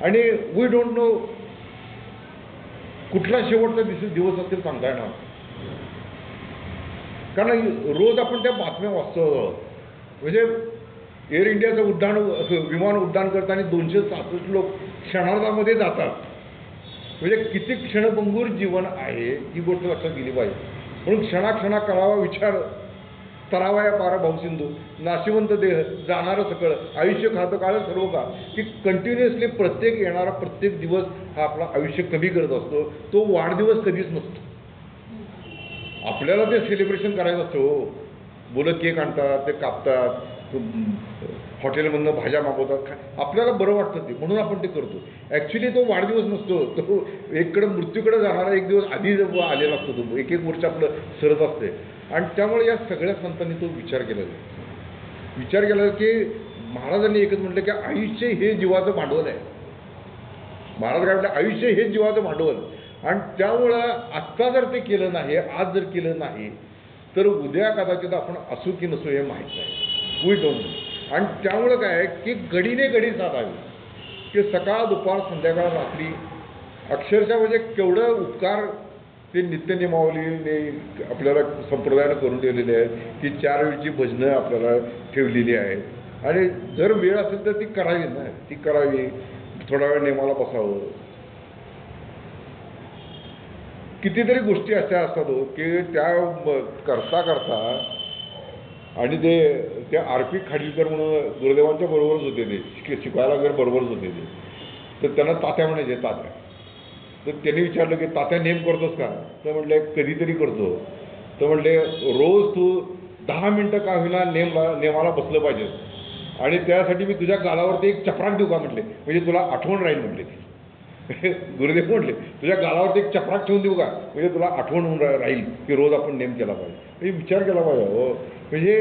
S1: आणि वी डोंट नो कुठला शेवटचा दिवस असेल सांगता येणार. कारण रोज आपण त्या बातम्या वाचतो. म्हणजे एअर इंडियाचं विमान उड्डाण करताना 266 लोक क्षणार्धामध्ये जातात. म्हणजे किती क्षणभंगूर जीवन आहे ही गोष्ट लक्षात गेली पाहिजे. म्हणून क्षणाक्षणा करावा विचार, तरावा या पारा भावसिंधू, नाशिवंत देह जाणारं सकळ, आयुष्य खातं काळ सर्व का, की कंटिन्युअसली प्रत्येक येणारा प्रत्येक दिवस हा आपला आयुष्य कमी करत असतो. तो वाढदिवस कधीच नसतो. आपल्याला ते सेलिब्रेशन करायचं असतं. मुलं केक आणतात, ते कापतात, हॉटेलमधनं भाज्या मागवतात, आपल्याला बरं वाटतं ते, म्हणून आपण ते करतो. ॲक्च्युली तो वाढदिवस नसतो. तो एककडे मृत्यूकडे जाणारा एक दिवस आधी आलेला असतो. तो एक वर्ष आपलं सरत असते. आणि त्यामुळे या सगळ्या संतांनी तो विचार केला की महाराजांनी एकच म्हटलं की आयुष्य हे जीवाचं भांडवल आहे. महाराज काय म्हटलं, आयुष्य हे जीवाचं भांडवल. आणि त्यामुळं आत्ता जर ते केलं नाही, आज जर केलं नाही, तर उद्या कदाचित आपण असू की नसू हे माहीत नाही. We don't know. आणि त्यामुळं काय आहे की घडीने घडी साधावी, की सकाळ दुपार संध्याकाळ रात्री अक्षरशः म्हणजे केवढं उपकार ते नित्यनियमावलीने आपल्याला संप्रदायानं करून दिलेले आहेत, की 4 वेळची भजनं आपल्याला ठेवलेली आहेत. आणि जर वेळ असेल तर ती करावी ना, ती करावी. थोडा वेळ नेमाला बसावं. कितीतरी गोष्टी अशा असतात की त्या करता आणि ते आर.पी. खाडीलकर म्हणून गुरुदेवांच्या बरोबरच होते. ते शिकवायला वगैरे बरोबरच होते ते. तर त्यांना तात्या म्हणायचे, तात्या. तर त्यांनी विचारलं की तात्या नेम करतोस का? तर म्हटले कधीतरी करतो. तर म्हटले रोज तू 10 मिनटं का होईना नेमाला बसलं पाहिजे. आणि त्यासाठी मी तुझ्या गालावरती एक चपराक देऊ का म्हटले, म्हणजे तुला आठवण राहील म्हटले. गुरुदेव म्हटले तुझ्या गालावरती एक चपराक ठेवून देऊ का, म्हणजे तुला आठवण होऊन राहील की रोज आपण नेम केला पाहिजे. विचार केला पाहिजे. हो, म्हणजे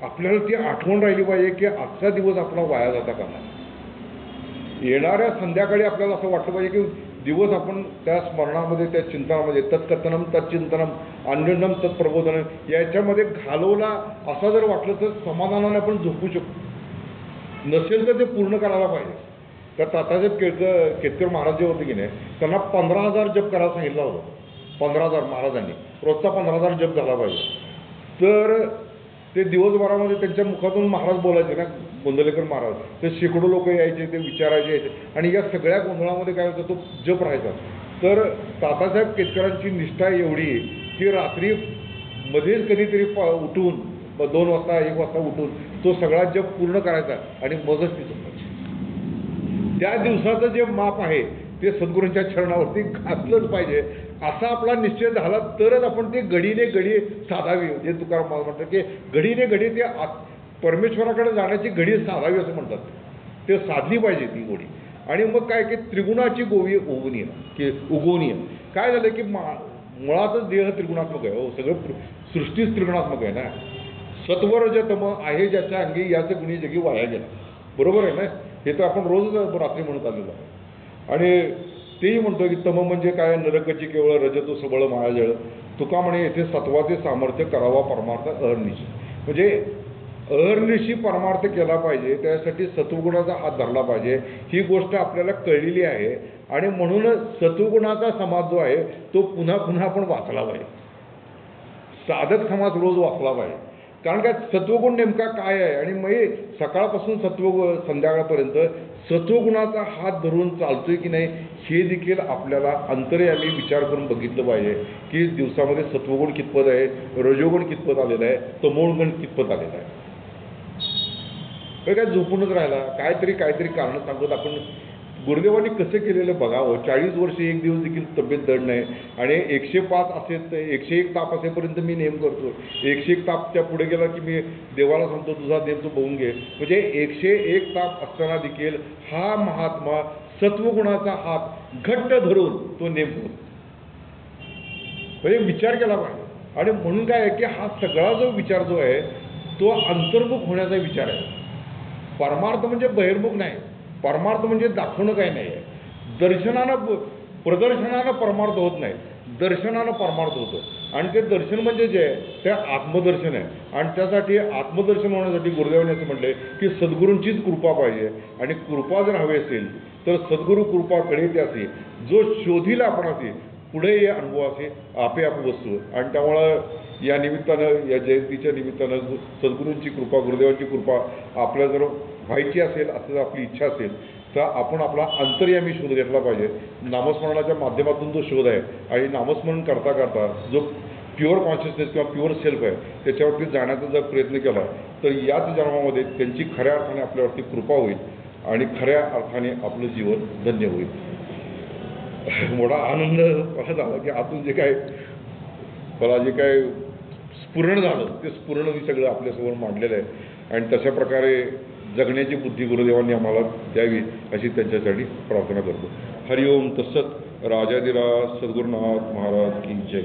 S1: आपल्याला ती आठवण राहिली पाहिजे की आजचा दिवस आपला वाया जाता का नाही. येणाऱ्या संध्याकाळी आपल्याला असं वाटलं पाहिजे की दिवस आपण त्या स्मरणामध्ये, त्या चिंतनामध्ये, तत्कथनम तत्चिंतनम अन्योन्यम तत्प्रबोधनम याच्यामध्ये घालवला असा जर वाटलं तर समाधानाने आपण झोपू शकतो. नसेल तर ते पूर्ण करायला पाहिजे. तर तात्यासाहेब केतकर महाराज जे होते की नाही, त्यांना 15,000 जप करायला सांगितलं होतं. 15,000 महाराजांनी रोजचा 15,000 जप झाला पाहिजे. तर ते दिवसभरामध्ये त्यांच्या मुखातून महाराज बोलायचे ना, गोंदवलेकर महाराज. ते शेकडो लोक यायचे, ते विचारायचे. आणि या सगळ्या गोंधळामध्ये काय होतं, तो जप राहायचा. तर तात्यासाहेब केतकरांची निष्ठा एवढी की रात्री मध्येच कधीतरी उठून 2 वाजता 1 वाजता उठून तो सगळा जप पूर्ण करायचा आणि मगच ती झोपायची. त्या दिवसाचं जे माप आहे ते सद्गुरूंच्या चरणावरती घातलंच पाहिजे. असा आपला निश्चय झाला तरच आपण ते घडीने घडी साधावी. जे तुकाराम म्हणतात की घडीने घडी ते परमेश्वराकडे जाण्याची घडी साधावी असं म्हणतात. ते साधली पाहिजे ती गोडी. आणि मग काय की त्रिगुणाची गोवी उगवणीय काय झालं की मुळातच देह त्रिगुणात्मक आहे. हो, सगळं सृष्टीच त्रिगुणात्मक आहे ना. सत्वरजतम आहे ज्याच्या अंगी याचे गुणी जगी वाया गेला. बरोबर आहे ना. हे तर आपण रोज रात्री म्हणत आलेलो आहे. आणि तेही म्हणतो की तम म्हणजे काय, नरकची केवळ रजतो सबळ मायाजळ. तुका म्हणे येथे सत्वाचे सामर्थ्य करावा परमार्थ अहर्निशी. म्हणजे अहर्निशी परमार्थ केला पाहिजे, त्यासाठी सत्वगुणाचा हात धरला पाहिजे. ही गोष्ट आपल्याला कळलेली आहे. आणि म्हणूनच सत्वगुणाचा समाज जो आहे तो पुन्हा पुन्हा आपण वाचला पाहिजे. साधक समाज रोज वाचला पाहिजे. कारण काय, सत्वगुण नेमका काय आहे. आणि मग सकाळपासून संध्याकाळपर्यंत सत्वगुणाचा हात धरून चालतोय की नाही हे देखील आपल्याला अंतर्यामी विचार करून बघितलं पाहिजे की दिवसामध्ये सत्वगुण कितपत आहे, रजोगुण कितपत आलेला आहे, तमोगुण कितपत आलेला आहे. काय झोपूनच राहिला, काहीतरी कारणं सांगत आपण. गुरुदेवांनी कसं केलेलं बघावं. 40 वर्ष एक दिवस देखील तब्येत दड नाही. आणि 105 असेल तर 101 ताप असेपर्यंत मी नेम करतो. 101 तापच्या पुढे गेला की मी देवाला सांगतो तुझा नेम तू बघून घे. म्हणजे 101 ताप असताना देखील हा महात्मा सत्वगुणाचा हात घट्ट धरून तो नेम करतो. म्हणजे विचार केला पाहिजे. आणि म्हणून काय आहे की हा सगळा जो विचार जो आहे तो अंतर्मुख होण्याचा विचार आहे. परमार्थ म्हणजे बहिर्मुख नाही. परमार्थ म्हणजे दाखवणं काही नाही आहे. प्रदर्शनानं परमार्थ होत नाही, दर्शनानं परमार्थ होतं. आणि ते दर्शन म्हणजे जे आहे ते आत्मदर्शन आहे. आणि त्यासाठी आत्मदर्शन होण्यासाठी गुरुदेवांनी असं म्हटलं की सद्गुरूंचीच कृपा पाहिजे. आणि कृपा जर हवी असेल तर सद्गुरू कृपा कडे त्याचे जो शोधील आपण असे पुढे या अनुभवाचे आपे आप वस्तू. आणि त्यामुळं या निमित्तानं या जयंतीच्या निमित्तानं सद्गुरूंची कृपा गुरुदेवांची कृपा आपल्या जर व्हायची असेल असं जर आपली इच्छा असेल तर आपण आपला अंतर्यामी शोध घेतला पाहिजे. नामस्मरणाच्या माध्यमातून जो शोध आहे आणि नामस्मरण करता करता जो प्युअर कॉन्शियसनेस किंवा प्युअर सेल्फ आहे त्याच्यावरती जाण्याचा जर प्रयत्न केला तर याच जन्मामध्ये त्यांची खऱ्या अर्थाने आपल्यावरती कृपा होईल आणि खऱ्या अर्थाने आपलं जीवन धन्य होईल. मोठा आनंद मला झाला की आतून जे काय मला जे काय स्फुरण झालं ते स्फुरण मी सगळं आपल्यासमोर मांडलेलं आहे. आणि तशा प्रकारे जगण्याची बुद्धी गुरुदेवांनी आम्हाला द्यावी अशी त्यांच्यासाठी प्रार्थना करतो. हरिओम तत्सत. राजाधिराज सद्गुरुनाथ महाराज की जय.